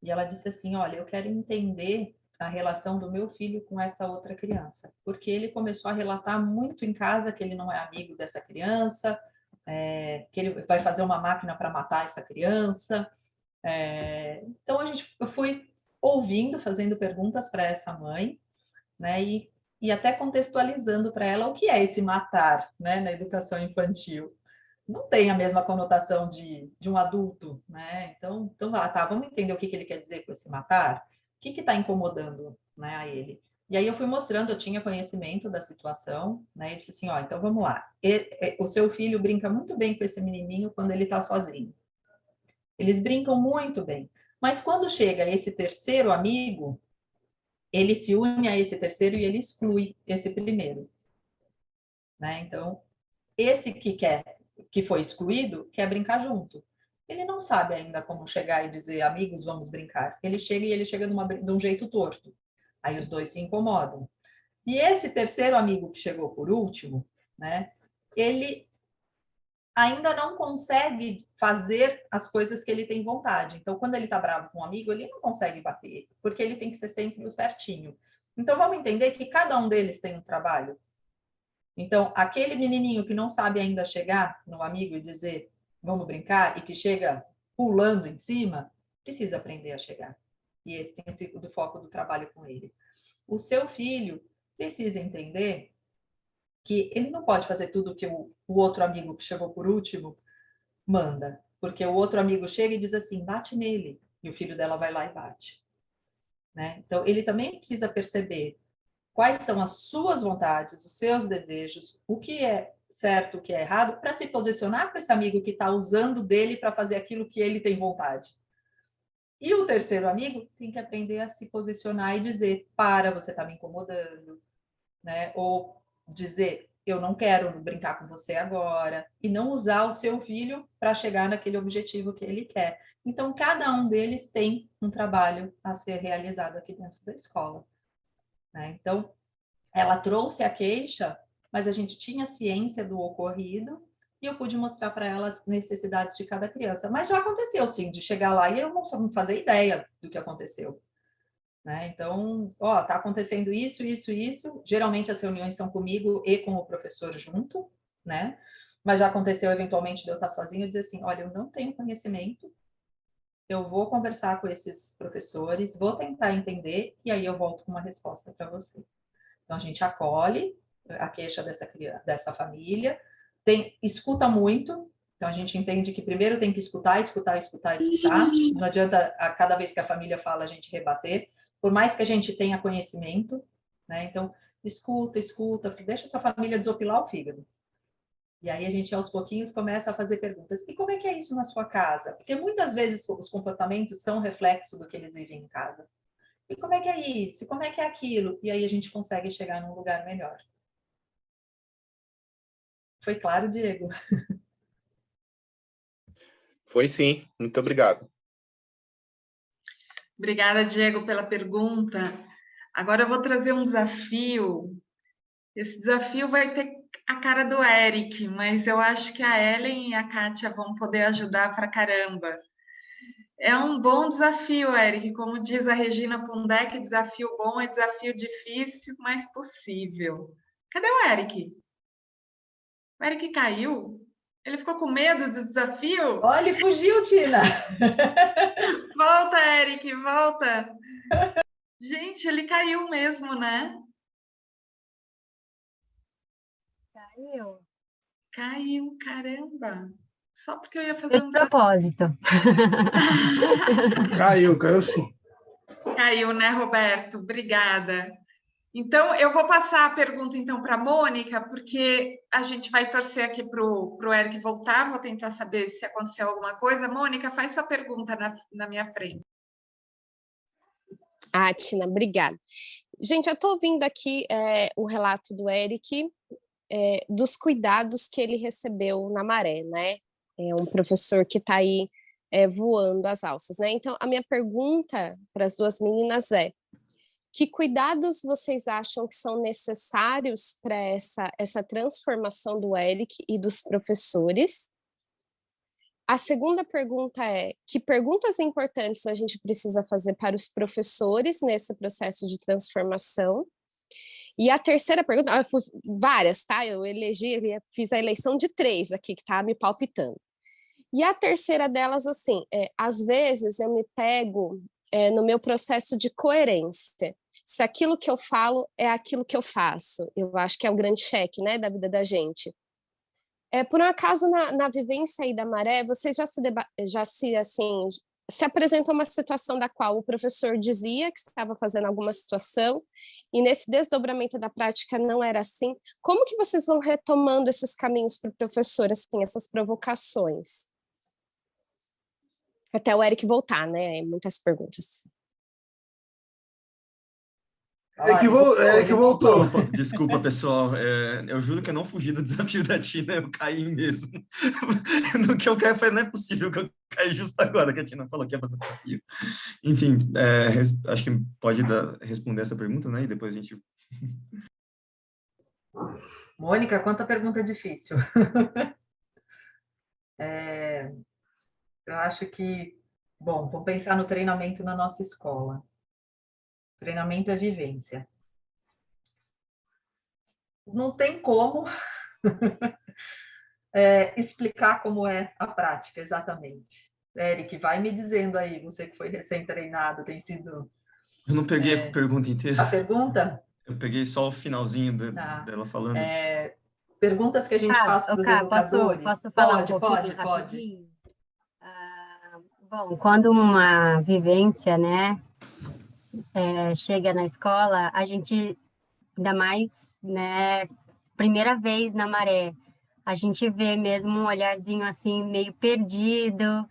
e ela disse assim, olha, eu quero entender a relação do meu filho com essa outra criança, porque ele começou a relatar muito em casa que ele não é amigo dessa criança, que ele vai fazer uma máquina para matar essa criança. Então eu fui ouvindo, fazendo perguntas para essa mãe, né, e até contextualizando para ela o que é esse matar, né, na educação infantil. Não tem a mesma conotação de um adulto, né? Então vamos entender o que ele quer dizer com esse matar? O que está incomodando, né, a ele? E aí eu fui mostrando, eu tinha conhecimento da situação, né? E disse assim, ó, então vamos lá. O seu filho brinca muito bem com esse menininho quando ele está sozinho. Eles brincam muito bem. Mas quando chega esse terceiro amigo, ele se une a esse terceiro e ele exclui esse primeiro, né? Então, esse que foi excluído quer brincar junto. Ele não sabe ainda como chegar e dizer, amigos, vamos brincar. Ele chega de um jeito torto. Aí os dois se incomodam. E esse terceiro amigo que chegou por último, né, ele ainda não consegue fazer as coisas que ele tem vontade. Então, quando ele está bravo com um amigo, ele não consegue bater, porque ele tem que ser sempre o certinho. Então, vamos entender que cada um deles tem um trabalho. Então, aquele menininho que não sabe ainda chegar no amigo e dizer, vamos brincar, e que chega pulando em cima, precisa aprender a chegar. E esse tem sido o foco do trabalho com ele. O seu filho precisa entender que ele não pode fazer tudo que o outro amigo que chegou por último manda, porque o outro amigo chega e diz assim, bate nele, e o filho dela vai lá e bate, né? Então, ele também precisa perceber quais são as suas vontades, os seus desejos, o que é certo, o que é errado, para se posicionar com esse amigo que está usando dele para fazer aquilo que ele tem vontade. E o terceiro amigo tem que aprender a se posicionar e dizer, para, você está me incomodando, né? Ou dizer, eu não quero brincar com você agora, e não usar o seu filho para chegar naquele objetivo que ele quer. Então, cada um deles tem um trabalho a ser realizado aqui dentro da escola, né? Então, ela trouxe a queixa, mas a gente tinha ciência do ocorrido e eu pude mostrar para ela as necessidades de cada criança. Mas já aconteceu, sim, de chegar lá e eu não fazer ideia do que aconteceu. Né? Então, tá acontecendo isso, isso, isso. Geralmente as reuniões são comigo e com o professor junto, né? Mas já aconteceu eventualmente de eu estar sozinha e dizer assim, olha, eu não tenho conhecimento, eu vou conversar com esses professores, vou tentar entender e aí eu volto com uma resposta para você. Então a gente acolhe a queixa dessa família, escuta muito. Então, a gente entende que primeiro tem que escutar. Não adianta, a cada vez que a família fala, a gente rebater, por mais que a gente tenha conhecimento, né? Então, escuta, deixa essa família desopilar o fígado. E aí a gente, aos pouquinhos, começa a fazer perguntas. E como é que é isso na sua casa? Porque muitas vezes os comportamentos são reflexo do que eles vivem em casa. E como é que é isso? Como é que é aquilo? E aí a gente consegue chegar num lugar melhor. Foi claro, Diego? Foi sim, muito obrigado. Obrigada, Diego, pela pergunta. Agora eu vou trazer um desafio. Esse desafio vai ter a cara do Eric, mas eu acho que a Ellen e a Kátia vão poder ajudar pra caramba. É um bom desafio, Eric. Como diz a Regina Pundek, desafio bom é desafio difícil, mas possível. Cadê o Eric? O Eric caiu? Ele ficou com medo do desafio? Olha, ele fugiu, Tina! Volta, Eric, volta! Gente, ele caiu mesmo, né? Caiu. Caiu, caramba! Só porque eu ia fazer De propósito. Caiu sim. Caiu, né, Roberto? Obrigada. Então, eu vou passar a pergunta, então, para a Mônica, porque a gente vai torcer aqui para o Eric voltar, vou tentar saber se aconteceu alguma coisa. Mônica, faz sua pergunta na minha frente. Tina, obrigada. Gente, eu estou ouvindo aqui o relato do Eric, dos cuidados que ele recebeu na Maré, né? É um professor que está aí voando as alças, né? Então, a minha pergunta para as duas meninas é: que cuidados vocês acham que são necessários para essa transformação do Eric e dos professores? A segunda pergunta é: que perguntas importantes a gente precisa fazer para os professores nesse processo de transformação? E a terceira pergunta, várias, tá? Eu fiz a eleição de 3 aqui, que tá me palpitando. E a terceira delas, assim, às vezes eu me pego no meu processo de coerência. Se aquilo que eu falo é aquilo que eu faço. Eu acho que é o grande cheque, né, da vida da gente. Por um acaso, na vivência aí da Maré, vocês se apresentou uma situação da qual o professor dizia que estava fazendo alguma situação e nesse desdobramento da prática não era assim. Como que vocês vão retomando esses caminhos para o professor, assim, essas provocações? Até o Eric voltar, né? Muitas perguntas. Eric voltou. Desculpa, pessoal. Eu juro que eu não fugi do desafio da Tina, eu caí mesmo. No que eu caí foi, não é possível que eu caí justo agora que a Tina falou que ia fazer o desafio. Enfim, acho que pode responder essa pergunta, né? E depois a gente... Mônica, quanta pergunta difícil. Eu acho que... Bom, vamos pensar no treinamento na nossa escola. Treinamento é vivência. Não tem como explicar como é a prática, exatamente. Eric, vai me dizendo aí, você que foi recém-treinado, tem sido... Eu não peguei a pergunta inteira. A pergunta? Eu peguei só o finalzinho dela falando. Perguntas que a gente faz para os educadores. Posso falar um pouquinho rapidinho? Bom, quando uma vivência, né, chega na escola, a gente, ainda mais, né, primeira vez na Maré, a gente vê mesmo um olharzinho assim, meio perdido,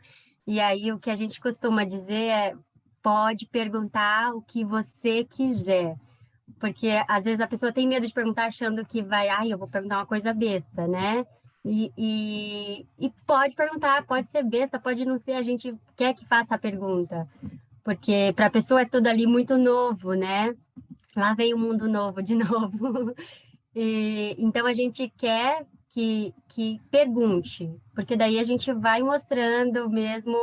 e aí o que a gente costuma dizer é: pode perguntar o que você quiser, porque às vezes a pessoa tem medo de perguntar achando que eu vou perguntar uma coisa besta, né? E pode perguntar, pode ser besta, pode não ser, a gente quer que faça a pergunta, porque para a pessoa é tudo ali muito novo, né? Lá vem o mundo novo de novo. Então, a gente quer que pergunte, porque daí a gente vai mostrando mesmo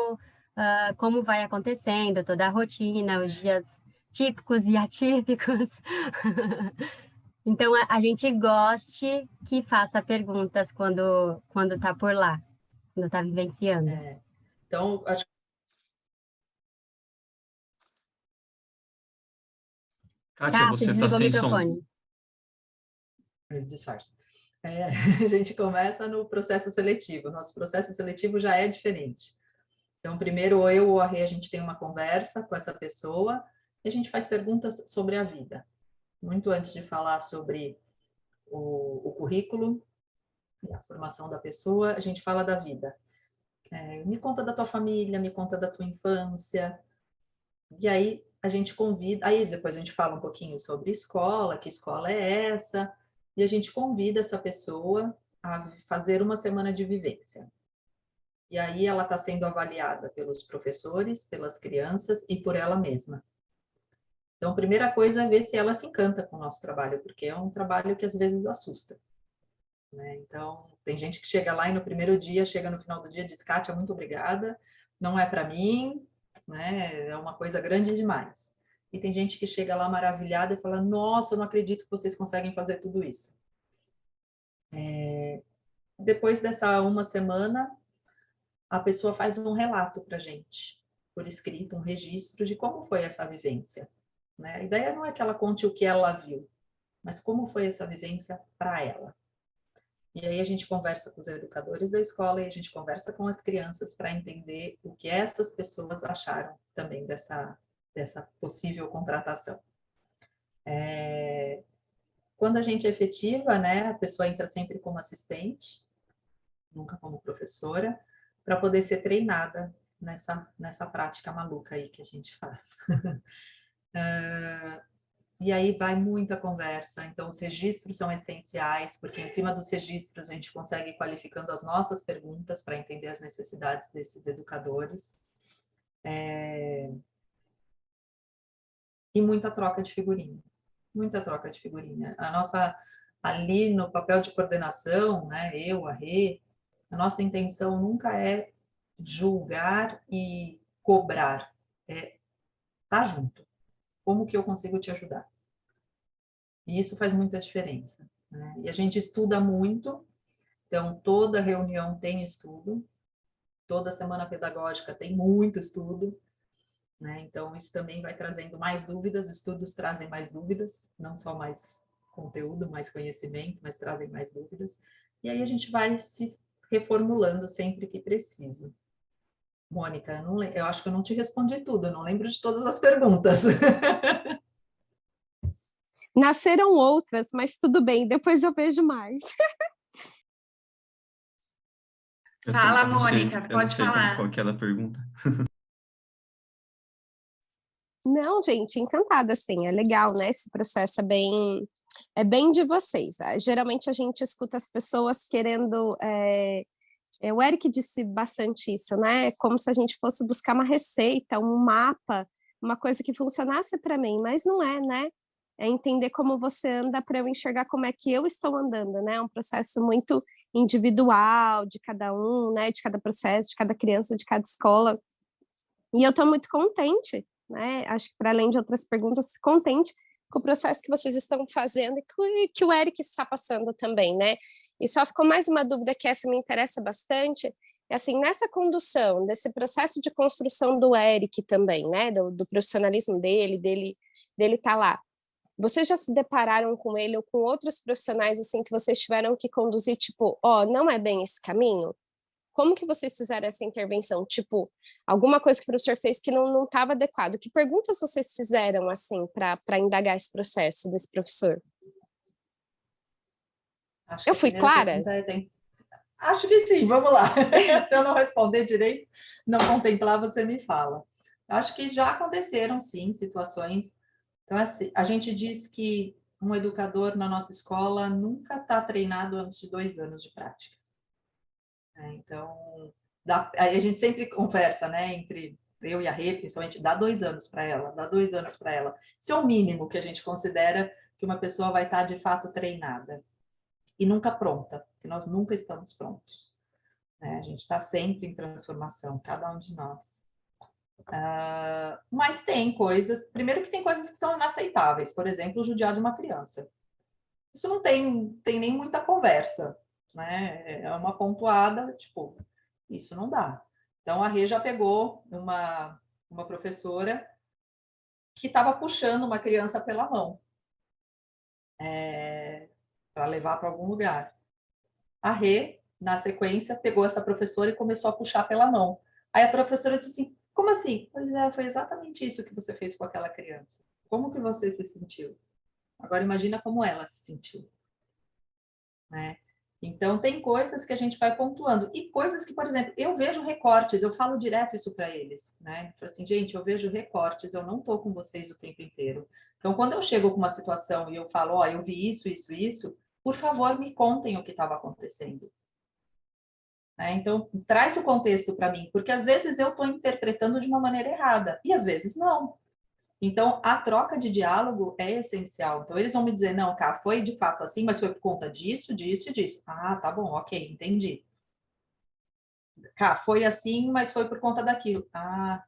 como vai acontecendo, toda a rotina, os dias típicos e atípicos. Então, a gente goste que faça perguntas quando está por lá, quando está vivenciando. Então, acho Kátia, você está desligou o sem som. microfone. Disfarce. A gente começa no processo seletivo. Nosso processo seletivo já é diferente. Então, primeiro, eu ou a Rê, a gente tem uma conversa com essa pessoa e a gente faz perguntas sobre a vida. Muito antes de falar sobre o currículo e a formação da pessoa, a gente fala da vida. Me conta da tua família, me conta da tua infância. E aí, a gente convida... Aí, depois a gente fala um pouquinho sobre escola, que escola é essa... E a gente convida essa pessoa a fazer uma semana de vivência. E aí ela está sendo avaliada pelos professores, pelas crianças e por ela mesma. Então, a primeira coisa é ver se ela se encanta com o nosso trabalho, porque é um trabalho que às vezes assusta, né? Então, tem gente que chega lá e no primeiro dia, chega no final do dia e diz, Kátia, muito obrigada, não é para mim, né? É uma coisa grande demais. E tem gente que chega lá maravilhada e fala, nossa, eu não acredito que vocês conseguem fazer tudo isso. Depois dessa uma semana, a pessoa faz um relato para a gente, por escrito, um registro de como foi essa vivência, né? A ideia não é que ela conte o que ela viu, mas como foi essa vivência para ela. E aí a gente conversa com os educadores da escola e a gente conversa com as crianças para entender o que essas pessoas acharam também dessa possível contratação. Quando a gente efetiva, né, a pessoa entra sempre como assistente, nunca como professora, para poder ser treinada nessa prática maluca aí que a gente faz. E aí vai muita conversa, então os registros são essenciais, porque em cima dos registros a gente consegue ir qualificando as nossas perguntas para entender as necessidades desses educadores. E muita troca de figurinha. Muita troca de figurinha. A nossa, ali no papel de coordenação, né, eu, a Rê, a nossa intenção nunca é julgar e cobrar, é estar junto. Como que eu consigo te ajudar? E isso faz muita diferença, né? E a gente estuda muito, então toda reunião tem estudo, toda semana pedagógica tem muito estudo, né? Então isso também vai trazendo mais dúvidas, estudos trazem mais dúvidas, não só mais conteúdo, mais conhecimento, mas trazem mais dúvidas. E aí a gente vai se reformulando sempre que preciso. Mônica, eu acho que eu não te respondi tudo, eu não lembro de todas as perguntas. Nasceram outras, mas tudo bem, depois eu vejo mais. Fala, Mônica, pode falar. Qual que era a pergunta? Não, gente, encantada, assim, é legal, né? Esse processo é bem de vocês. Geralmente a gente escuta as pessoas querendo... o Eric disse bastante isso, né? Como se a gente fosse buscar uma receita, um mapa, uma coisa que funcionasse para mim, mas não é, né? É entender como você anda para eu enxergar como é que eu estou andando, né? É um processo muito individual de cada um, né? De cada processo, de cada criança, de cada escola. E eu estou muito contente, né? Acho que para além de outras perguntas, contente com o processo que vocês estão fazendo e que o Eric está passando também, né? E só ficou mais uma dúvida que essa me interessa bastante, é assim, nessa condução, desse processo de construção do Eric também, né? Do profissionalismo dele estar lá. Vocês já se depararam com ele ou com outros profissionais assim que vocês tiveram que conduzir, tipo, não é bem esse caminho? Como que vocês fizeram essa intervenção? Tipo, alguma coisa que o professor fez que não estava adequado. Que perguntas vocês fizeram, assim, para indagar esse processo desse professor? Eu fui clara? Acho que sim, vamos lá. Se eu não responder direito, não contemplar, você me fala. Acho que já aconteceram, sim, situações. Então, assim, a gente diz que um educador na nossa escola nunca está treinado antes de 2 anos de prática. Então, aí a gente sempre conversa, né, entre eu e a Rê, principalmente, dá 2 anos para ela, dá 2 anos para ela. Isso é o mínimo que a gente considera que uma pessoa vai estar de fato treinada. E nunca pronta, porque nós nunca estamos prontos, né? A gente está sempre em transformação, cada um de nós. Mas tem coisas, primeiro que tem coisas que são inaceitáveis, por exemplo, judiar de uma criança. Isso não tem nem muita conversa, né? É uma pontuada, tipo, isso não dá. Então, a Rê já pegou uma professora que estava puxando uma criança pela mão para levar para algum lugar. A Rê, na sequência, pegou essa professora e começou a puxar pela mão. Aí a professora disse assim, como assim? Pois é, foi exatamente isso que você fez com aquela criança. Como que você se sentiu? Agora imagina como ela se sentiu, né? Então, tem coisas que a gente vai pontuando. E coisas que, por exemplo, eu vejo recortes, eu falo direto isso para eles, né? Eu falo assim, gente, eu vejo recortes, eu não estou com vocês o tempo inteiro. Então, quando eu chego com uma situação e eu falo, ó, eu vi isso, isso, isso, por favor, me contem o que estava acontecendo. Né? Então, traz o contexto para mim, porque às vezes eu estou interpretando de uma maneira errada, e às vezes não. Então, a troca de diálogo é essencial. Então, eles vão me dizer, não, cara, foi de fato assim, mas foi por conta disso, disso e disso. Ah, tá bom, ok, entendi. Cara, foi assim, mas foi por conta daquilo. Ah,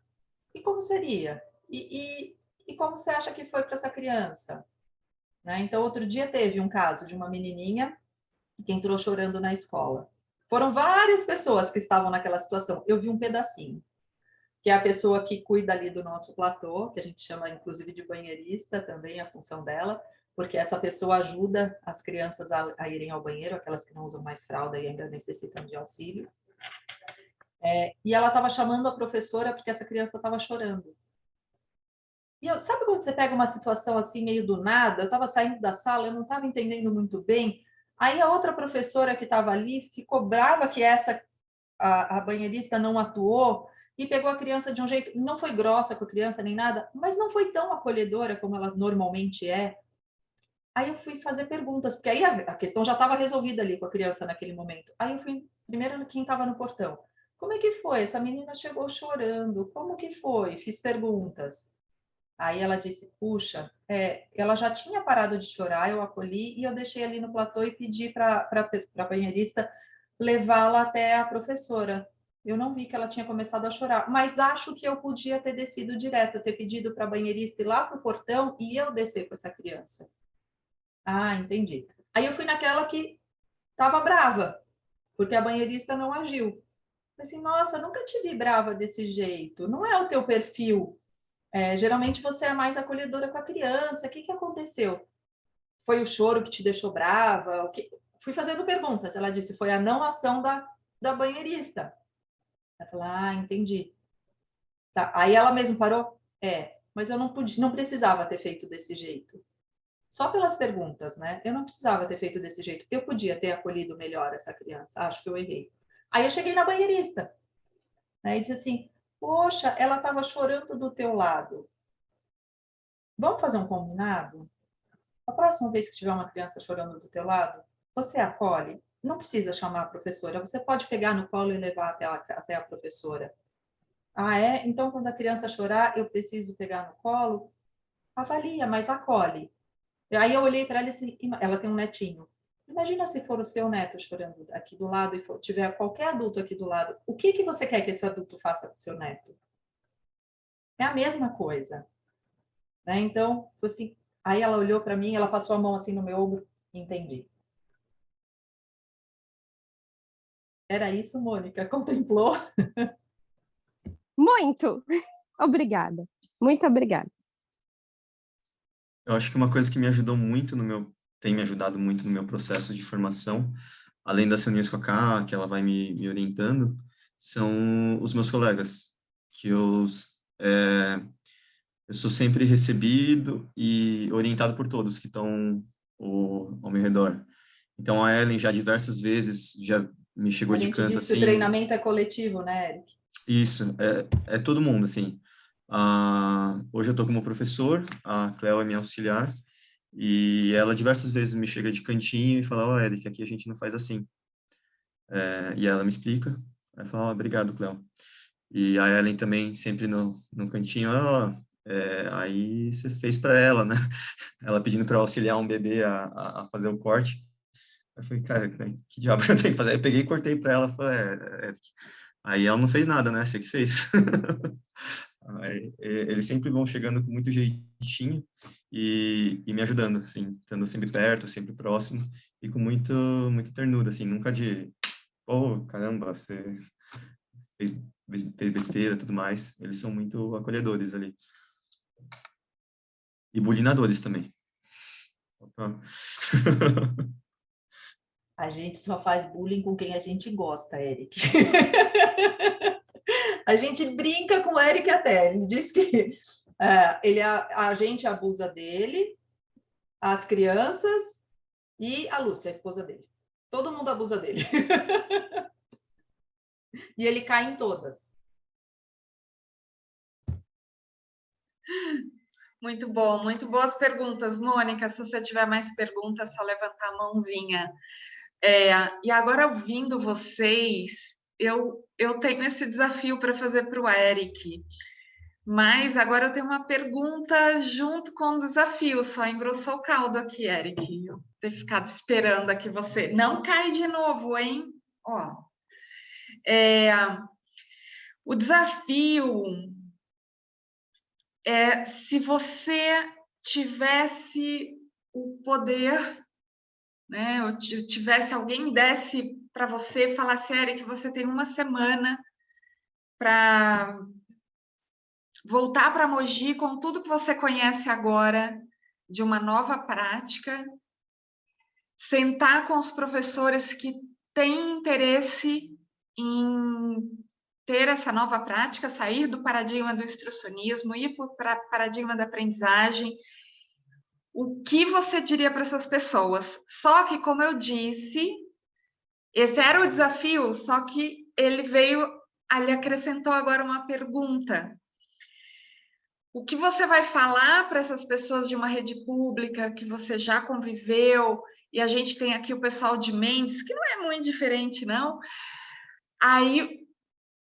e como seria? E como você acha que foi para essa criança? Né? Então, outro dia teve um caso de uma menininha que entrou chorando na escola. Foram várias pessoas que estavam naquela situação. Eu vi um pedacinho, que é a pessoa que cuida ali do nosso platô, que a gente chama inclusive de banheirista também, a função dela, porque essa pessoa ajuda as crianças a irem ao banheiro, aquelas que não usam mais fralda e ainda necessitam de auxílio. E ela estava chamando a professora porque essa criança estava chorando. E sabe quando você pega uma situação assim meio do nada? Eu estava saindo da sala, eu não estava entendendo muito bem. Aí a outra professora que estava ali ficou brava que a banheirista não atuou e pegou a criança de um jeito, não foi grossa com a criança nem nada, mas não foi tão acolhedora como ela normalmente é. Aí eu fui fazer perguntas, porque aí a questão já estava resolvida ali com a criança naquele momento. Aí eu fui primeiro quem estava no portão. Como é que foi? Essa menina chegou chorando. Como que foi? Fiz perguntas. Aí ela disse, puxa, ela já tinha parado de chorar, eu acolhi e eu deixei ali no platô e pedi para a banheirista levá-la até a professora. Eu não vi que ela tinha começado a chorar, mas acho que eu podia ter descido direto, ter pedido para a banheirista ir lá para o portão e eu descer com essa criança. Ah, entendi. Aí eu fui naquela que estava brava, porque a banheirista não agiu. Eu assim, nossa, nunca te vi brava desse jeito, não é o teu perfil. Geralmente você é mais acolhedora com a criança. O que aconteceu? Foi o choro que te deixou brava? Fui fazendo perguntas. Ela disse, foi a não ação da banheirista. Ela falou, ah, entendi. Tá. Aí ela mesma parou? Mas eu não precisava ter feito desse jeito. Só pelas perguntas, né? Eu não precisava ter feito desse jeito. Eu podia ter acolhido melhor essa criança. Acho que eu errei. Aí eu cheguei na banheirista. Né, e disse assim, poxa, ela estava chorando do teu lado. Vamos fazer um combinado? A próxima vez que tiver uma criança chorando do teu lado, você acolhe. Não precisa chamar a professora. Você pode pegar no colo e levar até a professora. Ah, é? Então, quando a criança chorar, eu preciso pegar no colo? Avalia, mas acolhe. Aí eu olhei para ela e disse, ela tem um netinho. Imagina se for o seu neto chorando aqui do lado e tiver qualquer adulto aqui do lado. O que você quer que esse adulto faça com o seu neto? É a mesma coisa. Né? Então, assim, aí ela olhou para mim, ela passou a mão assim no meu ombro, entendi. Era isso, Mônica? Contemplou? Muito! Obrigada. Muito obrigada. Eu acho que uma coisa que me ajudou muito tem me ajudado muito no meu processo de formação, além das reuniões com a Ká, que ela vai me orientando, são os meus colegas, que eu sou sempre recebido e orientado por todos que estão ao meu redor. Então, a Ellen já diversas vezes já me chegou de canto assim... A gente diz que o treinamento é coletivo, né, Eric? Isso, é todo mundo, assim. Hoje eu estou como professor, a Cleo é minha auxiliar, e ela diversas vezes me chega de cantinho e fala, Eric, aqui a gente não faz assim. E ela me explica, aí fala, obrigado, Cleo. E a Ellen também, sempre no cantinho, Aí você fez para ela, né? Ela pedindo para auxiliar um bebê a fazer o corte. Eu falei, cara, que diabo eu tenho que fazer? Eu peguei e cortei para ela. Falei, Aí ela não fez nada, né? Você que fez. Aí, eles sempre vão chegando com muito jeitinho e me ajudando, assim, estando sempre perto, sempre próximo e com muito ternura, assim, nunca de, pô, caramba, você fez besteira e tudo mais. Eles são muito acolhedores ali. E bulinadores também. Opa. A gente só faz bullying com quem a gente gosta, Eric. A gente brinca com o Eric até. Ele diz que a gente abusa dele, as crianças e a Lúcia, a esposa dele. Todo mundo abusa dele. E ele cai em todas. Muito bom, muito boas perguntas, Mônica. Se você tiver mais perguntas, é só levantar a mãozinha. E agora, ouvindo vocês, eu tenho esse desafio para fazer para o Eric. Mas agora eu tenho uma pergunta junto com o desafio. Só engrossou o caldo aqui, Eric. Eu ter ficado esperando aqui você. Não cai de novo, hein? Ó. O desafio é se você tivesse o poder, né? Ou tivesse alguém desse para você, falasse, Eric, você tem uma semana para voltar para Mogi com tudo que você conhece agora de uma nova prática, sentar com os professores que têm interesse em ter essa nova prática, sair do paradigma do instrucionismo, ir para o paradigma da aprendizagem. O que você diria para essas pessoas? Só que, como eu disse, esse era o desafio, só que ele acrescentou agora uma pergunta. O que você vai falar para essas pessoas de uma rede pública que você já conviveu, e a gente tem aqui o pessoal de Mendes, que não é muito diferente, não? Aí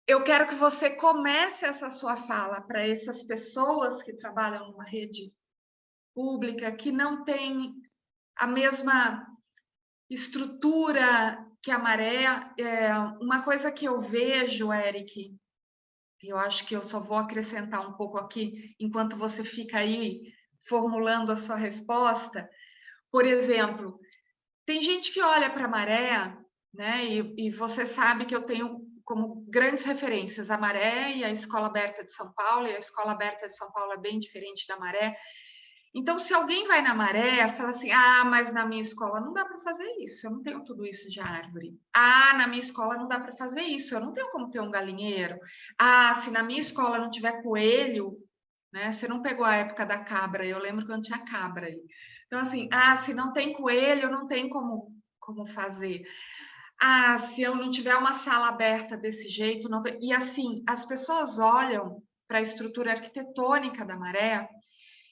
eu quero que você comece essa sua fala para essas pessoas que trabalham numa rede pública, que não tem a mesma estrutura que a Maré. Uma coisa que eu vejo, Eric, eu acho que eu só vou acrescentar um pouco aqui, enquanto você fica aí formulando a sua resposta. Por exemplo, tem gente que olha para a Maré, né? E você sabe que eu tenho como grandes referências a Maré e a Escola Aberta de São Paulo, e a Escola Aberta de São Paulo é bem diferente da Maré. Então, se alguém vai na Maré, fala assim, mas na minha escola não dá para fazer isso, eu não tenho tudo isso de árvore. Na minha escola não dá para fazer isso, eu não tenho como ter um galinheiro. Se na minha escola não tiver coelho, né? Você não pegou a época da cabra, eu lembro quando tinha cabra aí. Então, assim, se não tem coelho, não tem como fazer. Se eu não tiver uma sala aberta desse jeito, não tem... E assim, as pessoas olham para a estrutura arquitetônica da Maré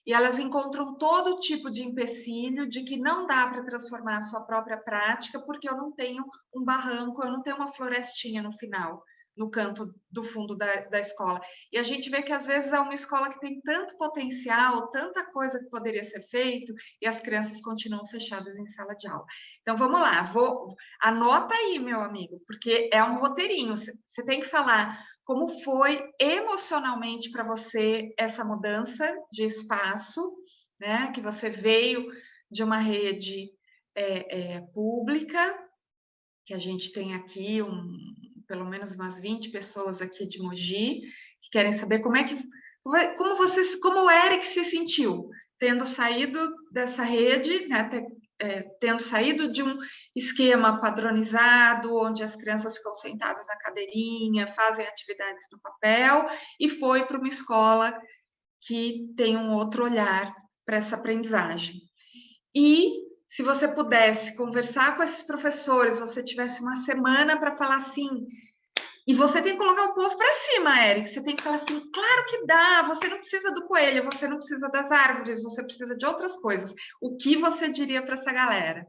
e elas encontram todo tipo de empecilho de que não dá para transformar a sua própria prática porque eu não tenho um barranco, eu não tenho uma florestinha no final, no canto do fundo da escola. E a gente vê que às vezes é uma escola que tem tanto potencial, tanta coisa que poderia ser feito e as crianças continuam fechadas em sala de aula. Então vamos lá, anota aí, meu amigo, porque é um roteirinho, você tem que falar como foi emocionalmente para você essa mudança de espaço, né? Que você veio de uma rede pública, que a gente tem aqui pelo menos umas 20 pessoas aqui de Mogi, que querem saber como o Eric se sentiu, tendo saído dessa rede, né? Tendo saído de um esquema padronizado, onde as crianças ficam sentadas na cadeirinha, fazem atividades no papel, e foi para uma escola que tem um outro olhar para essa aprendizagem. E se você pudesse conversar com esses professores, você tivesse uma semana para falar assim, e você tem que colocar o povo para cima, Eric. Você tem que falar assim, claro que dá, você não precisa do coelho, você não precisa das árvores, você precisa de outras coisas. O que você diria para essa galera?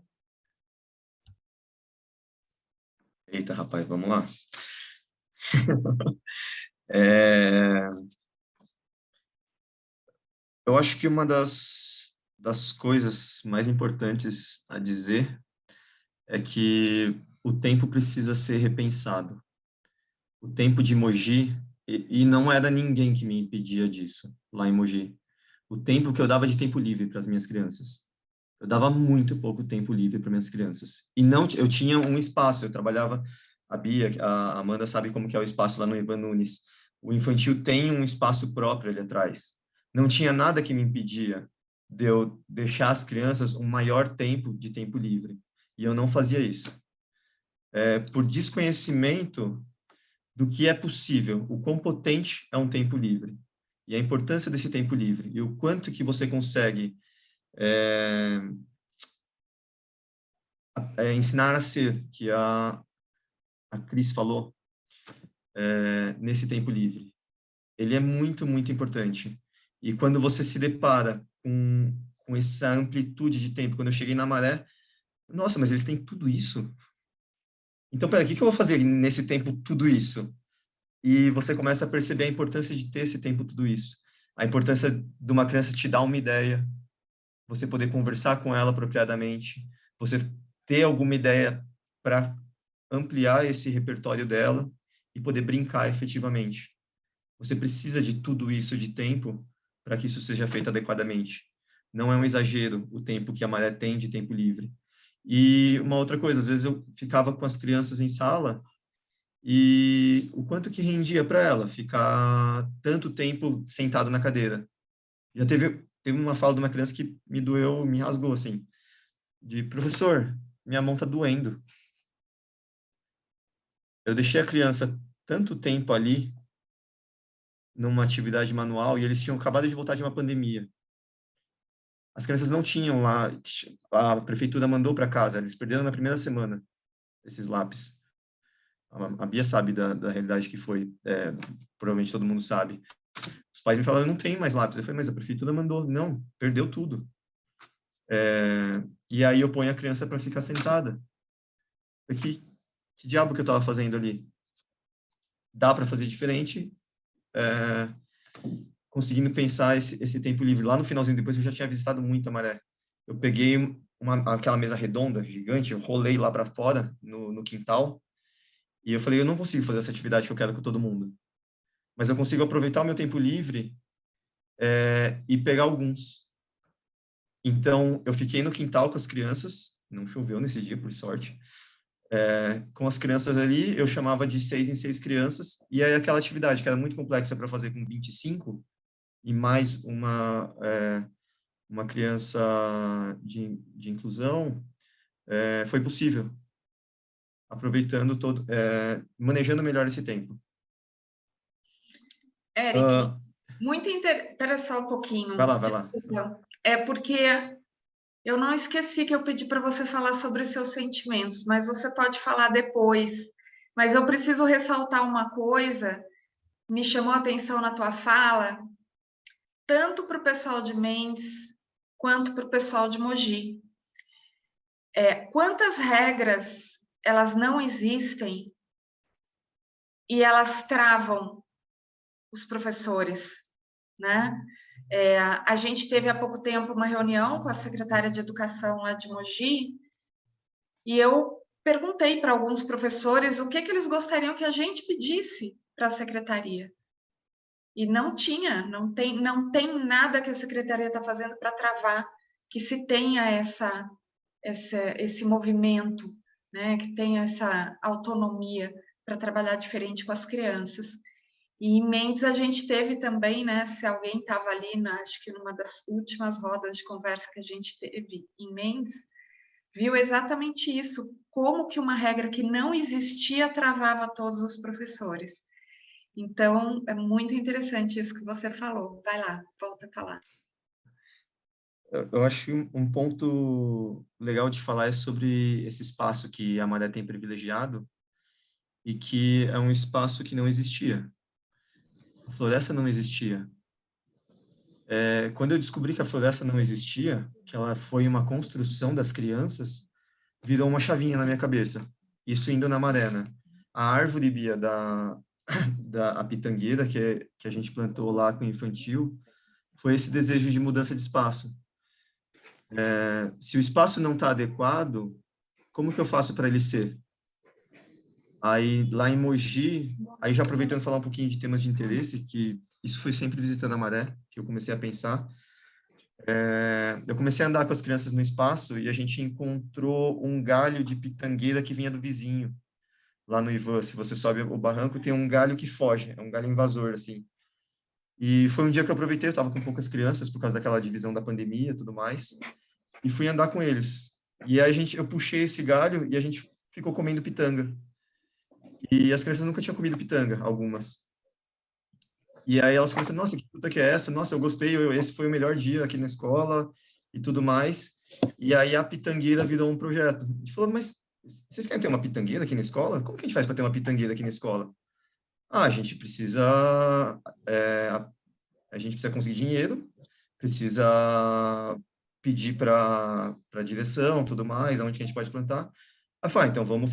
Eita, rapaz, vamos lá. Eu acho que uma das coisas mais importantes a dizer é que o tempo precisa ser repensado. O tempo de Mogi, e não era ninguém que me impedia disso, lá em Mogi. O tempo que eu dava de tempo livre para as minhas crianças. Eu dava muito pouco tempo livre para minhas crianças. E não, eu tinha um espaço, eu trabalhava, a Bia, a Amanda sabe como que é o espaço lá no Ivan Nunes. O infantil tem um espaço próprio ali atrás. Não tinha nada que me impedia de eu deixar as crianças um maior tempo de tempo livre. E eu não fazia isso. Por desconhecimento do que é possível, o quão potente é um tempo livre. E a importância desse tempo livre. E o quanto que você consegue ensinar a ser, que a Cris falou, nesse tempo livre. Ele é muito, muito importante. E quando você se depara com essa amplitude de tempo, quando eu cheguei na Maré, nossa, mas eles têm tudo isso? Então, peraí, o que eu vou fazer nesse tempo tudo isso? E você começa a perceber a importância de ter esse tempo tudo isso. A importância de uma criança te dar uma ideia, você poder conversar com ela apropriadamente, você ter alguma ideia para ampliar esse repertório dela e poder brincar efetivamente. Você precisa de tudo isso de tempo para que isso seja feito adequadamente. Não é um exagero o tempo que a Maré tem de tempo livre. E uma outra coisa, às vezes eu ficava com as crianças em sala e o quanto que rendia para ela ficar tanto tempo sentado na cadeira. Já teve uma fala de uma criança que me doeu, me rasgou, assim, de professor, minha mão tá doendo. Eu deixei a criança tanto tempo ali, numa atividade manual, e eles tinham acabado de voltar de uma pandemia. As crianças não tinham lá, a prefeitura mandou para casa, eles perderam na primeira semana esses lápis. A Bia sabe da realidade que foi, provavelmente todo mundo sabe. Os pais me falaram, não tem mais lápis. Eu falei, mas a prefeitura mandou. Não, perdeu tudo. E aí eu ponho a criança para ficar sentada. Que diabo que eu estava fazendo ali? Dá para fazer diferente, conseguindo pensar esse tempo livre. Lá no finalzinho, depois eu já tinha visitado muito a Maré. Eu peguei aquela mesa redonda, gigante, eu rolei lá para fora, no quintal, e eu falei, eu não consigo fazer essa atividade que eu quero com todo mundo. Mas eu consigo aproveitar o meu tempo livre e pegar alguns. Então, eu fiquei no quintal com as crianças, não choveu nesse dia, por sorte, com as crianças ali, eu chamava de 6 em 6 crianças, e aí aquela atividade que era muito complexa para fazer com 25, e mais uma criança de inclusão, foi possível, aproveitando manejando melhor esse tempo. Eric, muito interessar um pouquinho. Vai lá. Porque eu não esqueci que eu pedi para você falar sobre os seus sentimentos, mas você pode falar depois. Mas eu preciso ressaltar uma coisa, me chamou a atenção na tua fala, tanto para o pessoal de Mendes, quanto para o pessoal de Mogi. Quantas regras elas não existem e elas travam os professores, né? A gente teve há pouco tempo uma reunião com a secretária de Educação lá de Mogi e eu perguntei para alguns professores o que eles gostariam que a gente pedisse para a secretaria. E não tem nada que a secretaria está fazendo para travar que se tenha esse movimento, né? Que tenha essa autonomia para trabalhar diferente com as crianças. E em Mendes a gente teve também, né? Se alguém estava ali, acho que numa das últimas rodas de conversa que a gente teve em Mendes, viu exatamente isso, como que uma regra que não existia travava todos os professores. Então, é muito interessante isso que você falou. Vai lá, volta a falar. Eu acho que um ponto legal de falar é sobre esse espaço que a Maré tem privilegiado e que é um espaço que não existia. A floresta não existia. Quando eu descobri que a floresta não existia, que ela foi uma construção das crianças, virou uma chavinha na minha cabeça. Isso indo na Maré, né? A árvore, Bia, da pitangueira que a gente plantou lá com o infantil, foi esse desejo de mudança de espaço. Se o espaço não está adequado, como que eu faço para ele ser? Aí, lá em Mogi, aí já aproveitando falar um pouquinho de temas de interesse, que isso foi sempre visitando a Maré, que eu comecei a pensar. Eu comecei a andar com as crianças no espaço e a gente encontrou um galho de pitangueira que vinha do vizinho, lá no Ivan. Se você sobe o barranco, tem um galho que foge, é um galho invasor, assim. E foi um dia que eu aproveitei, eu estava com poucas crianças, por causa daquela divisão da pandemia e tudo mais, e fui andar com eles. E aí eu puxei esse galho e a gente ficou comendo pitanga. E as crianças nunca tinham comido pitanga, algumas. E aí elas começaram, nossa, que fruta que é essa? Nossa, eu gostei, esse foi o melhor dia aqui na escola e tudo mais. E aí a pitangueira virou um projeto. A gente falou, mas vocês querem ter uma pitangueira aqui na escola? Como que a gente faz para ter uma pitangueira aqui na escola? A gente precisa a gente precisa conseguir dinheiro, precisa pedir para a direção, tudo mais, aonde que a gente pode plantar. Então vamos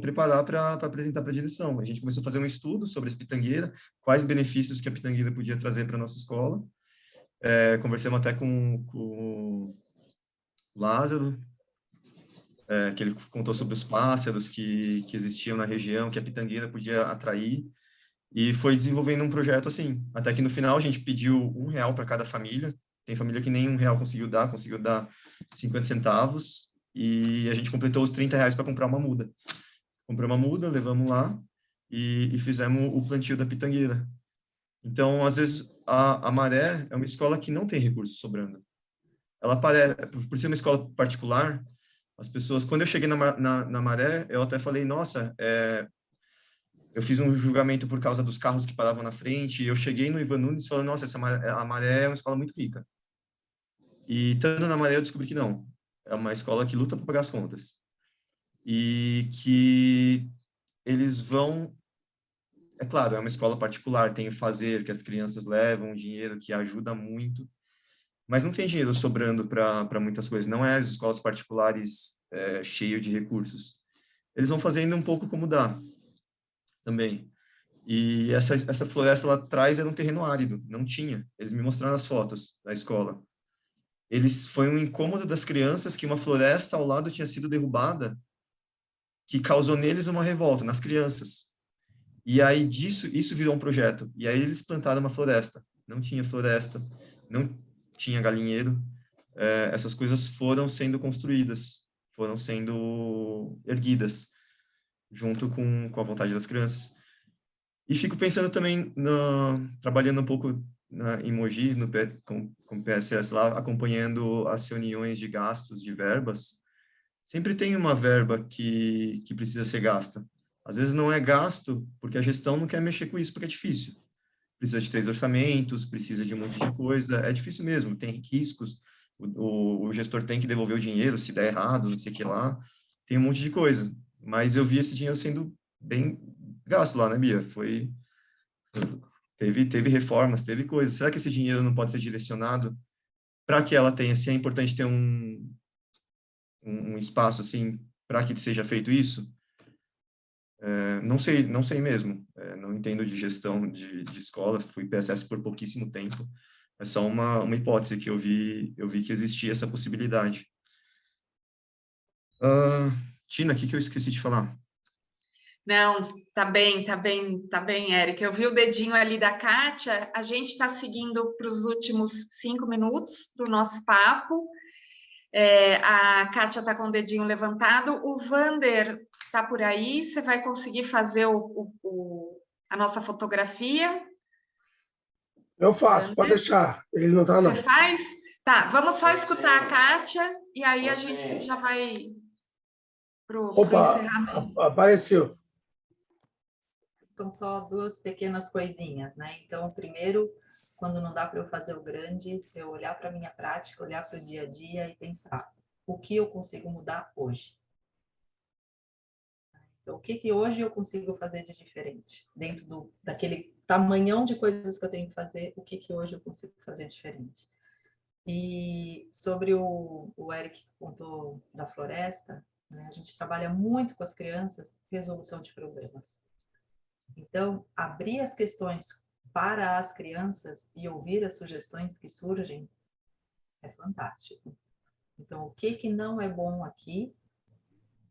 preparar para apresentar para a direção. A gente começou a fazer um estudo sobre a pitangueira, quais benefícios que a pitangueira podia trazer para a nossa escola. Conversamos até com o Lázaro, que ele contou sobre os pássaros que existiam na região, que a pitangueira podia atrair, e foi desenvolvendo um projeto assim, até que no final a gente pediu R$1 para cada família. Tem família que nem R$1 conseguiu dar 50 centavos, e a gente completou os R$30 para comprar uma muda. Comprei uma muda, levamos lá e fizemos o plantio da pitangueira. Então, às vezes, a Maré é uma escola que não tem recursos sobrando. Ela parece, por ser uma escola particular, as pessoas, quando eu cheguei na Maré, eu até falei, nossa, eu fiz um julgamento por causa dos carros que paravam na frente, e eu cheguei no Ivan Nunes falando, nossa, a Maré é uma escola muito rica. E estando na Maré, eu descobri que não. É uma escola que luta para pagar as contas. E que eles vão... É claro, é uma escola particular, tem o fazer, que as crianças levam dinheiro, que ajuda muito, mas não tem dinheiro sobrando para muitas coisas. Não é as escolas particulares cheio de recursos. Eles vão fazendo um pouco como dá, também. E essa floresta lá atrás era um terreno árido, não tinha. Eles me mostraram as fotos da escola. Foi um incômodo das crianças que uma floresta ao lado tinha sido derrubada, que causou neles uma revolta, nas crianças. E aí isso virou um projeto. E aí eles plantaram uma floresta. Não tinha floresta, não tinha galinheiro. Essas coisas foram sendo construídas, foram sendo erguidas, junto com a vontade das crianças. E fico pensando também, trabalhando um pouco em Mogi, com o PSS lá, acompanhando as reuniões de gastos de verbas. Sempre tem uma verba que precisa ser gasta. Às vezes não é gasto porque a gestão não quer mexer com isso, porque é difícil. Precisa de 3 orçamentos, precisa de um monte de coisa, é difícil mesmo, tem riscos, o gestor tem que devolver o dinheiro se der errado, não sei o que lá, tem um monte de coisa. Mas eu vi esse dinheiro sendo bem gasto lá, né, Bia? Teve reformas, teve coisas. Será que esse dinheiro não pode ser direcionado para que ela tenha, se é importante ter um espaço assim para que seja feito isso? Não sei mesmo. Não entendo de gestão de escola, fui PSS por pouquíssimo tempo. É só uma hipótese que eu vi que existia essa possibilidade. Tina, o que eu esqueci de falar? Não, tá bem, Érica. Eu vi o dedinho ali da Kátia, a gente está seguindo para os últimos 5 minutos do nosso papo. A Kátia está com o dedinho levantado. O Vander está por aí, você vai conseguir fazer a nossa fotografia? Eu faço, Vander, pode deixar. Ele não está, não. Você faz? Tá, vamos só escutar a Kátia e aí a gente já vai pro encerramento. Apareceu. Então, só 2 pequenas coisinhas, né? Então, primeiro, quando não dá para eu fazer o grande, eu olhar para a minha prática, olhar para o dia a dia e pensar, o que eu consigo mudar hoje? Então, o que hoje eu consigo fazer de diferente? Dentro daquele tamanhão de coisas que eu tenho que fazer, o que hoje eu consigo fazer diferente? E sobre o Eric que contou da floresta, né, a gente trabalha muito com as crianças resolução de problemas. Então, abrir as questões para as crianças e ouvir as sugestões que surgem é fantástico. Então, o que não é bom aqui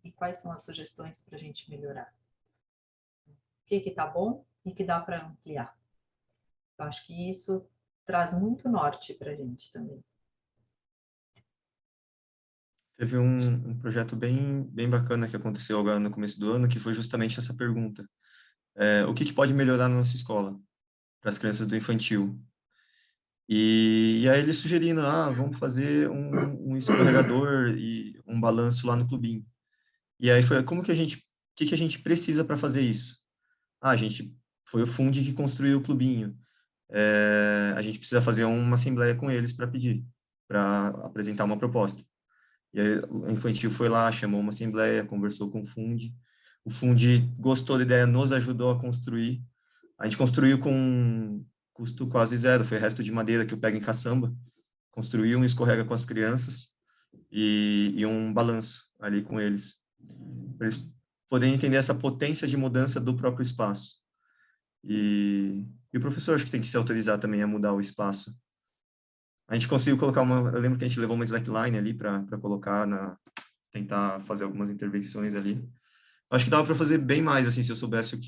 e quais são as sugestões para a gente melhorar? O que está bom e que dá para ampliar? Eu acho que isso traz muito norte para a gente também. Teve um projeto bem bacana que aconteceu agora no começo do ano, que foi justamente essa pergunta. O que pode melhorar na nossa escola para as crianças do infantil? E aí eles sugerindo, vamos fazer um escorregador e um balanço lá no clubinho. E aí foi, o que a gente precisa para fazer isso? Foi o Fundi que construiu o clubinho. A gente precisa fazer uma assembleia com eles para pedir, para apresentar uma proposta. E aí o infantil foi lá, chamou uma assembleia, conversou com o Fundi. O Fundi gostou da ideia, nos ajudou a construir. A gente construiu com custo quase zero, foi resto de madeira que eu pego em caçamba. Construí um escorrega com as crianças e um balanço ali com eles. Para eles poderem entender essa potência de mudança do próprio espaço. E o professor acho que tem que se autorizar também a mudar o espaço. A gente conseguiu colocar eu lembro que a gente levou uma slackline ali para colocar, tentar fazer algumas intervenções ali. Acho que dava para fazer bem mais, assim, se eu soubesse o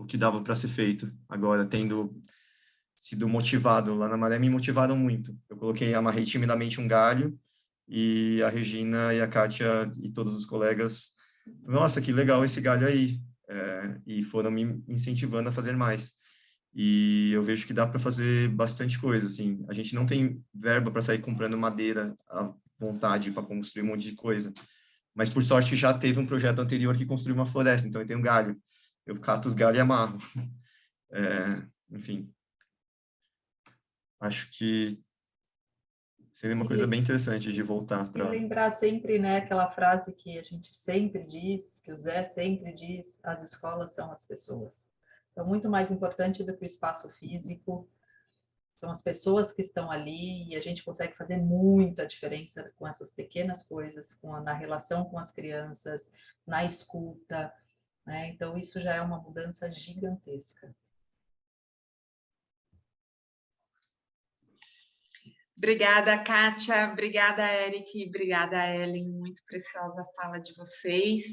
que dava para ser feito. Agora, tendo sido motivado lá na Maré, me motivaram muito. Eu amarrei timidamente um galho e a Regina e a Kátia e todos os colegas, nossa, que legal esse galho aí. E foram me incentivando a fazer mais. E eu vejo que dá para fazer bastante coisa, assim. A gente não tem verba para sair comprando madeira à vontade para construir um monte de coisa. Mas, por sorte, já teve um projeto anterior que construiu uma floresta, então eu tenho galho. Eu cato os galhos e amarro. Enfim. Acho que seria uma coisa bem interessante de voltar para... E lembrar sempre, né, aquela frase que a gente sempre diz, que o Zé sempre diz, as escolas são as pessoas. Então, muito mais importante do que o espaço físico, são as pessoas que estão ali e a gente consegue fazer muita diferença com essas pequenas coisas, na relação com as crianças, na escuta, né? Então, isso já é uma mudança gigantesca. Obrigada, Kátia. Obrigada, Eric. Obrigada, Ellen. Muito preciosa a fala de vocês.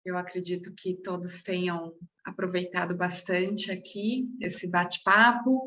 Eu acredito que todos tenham aproveitado bastante aqui esse bate-papo.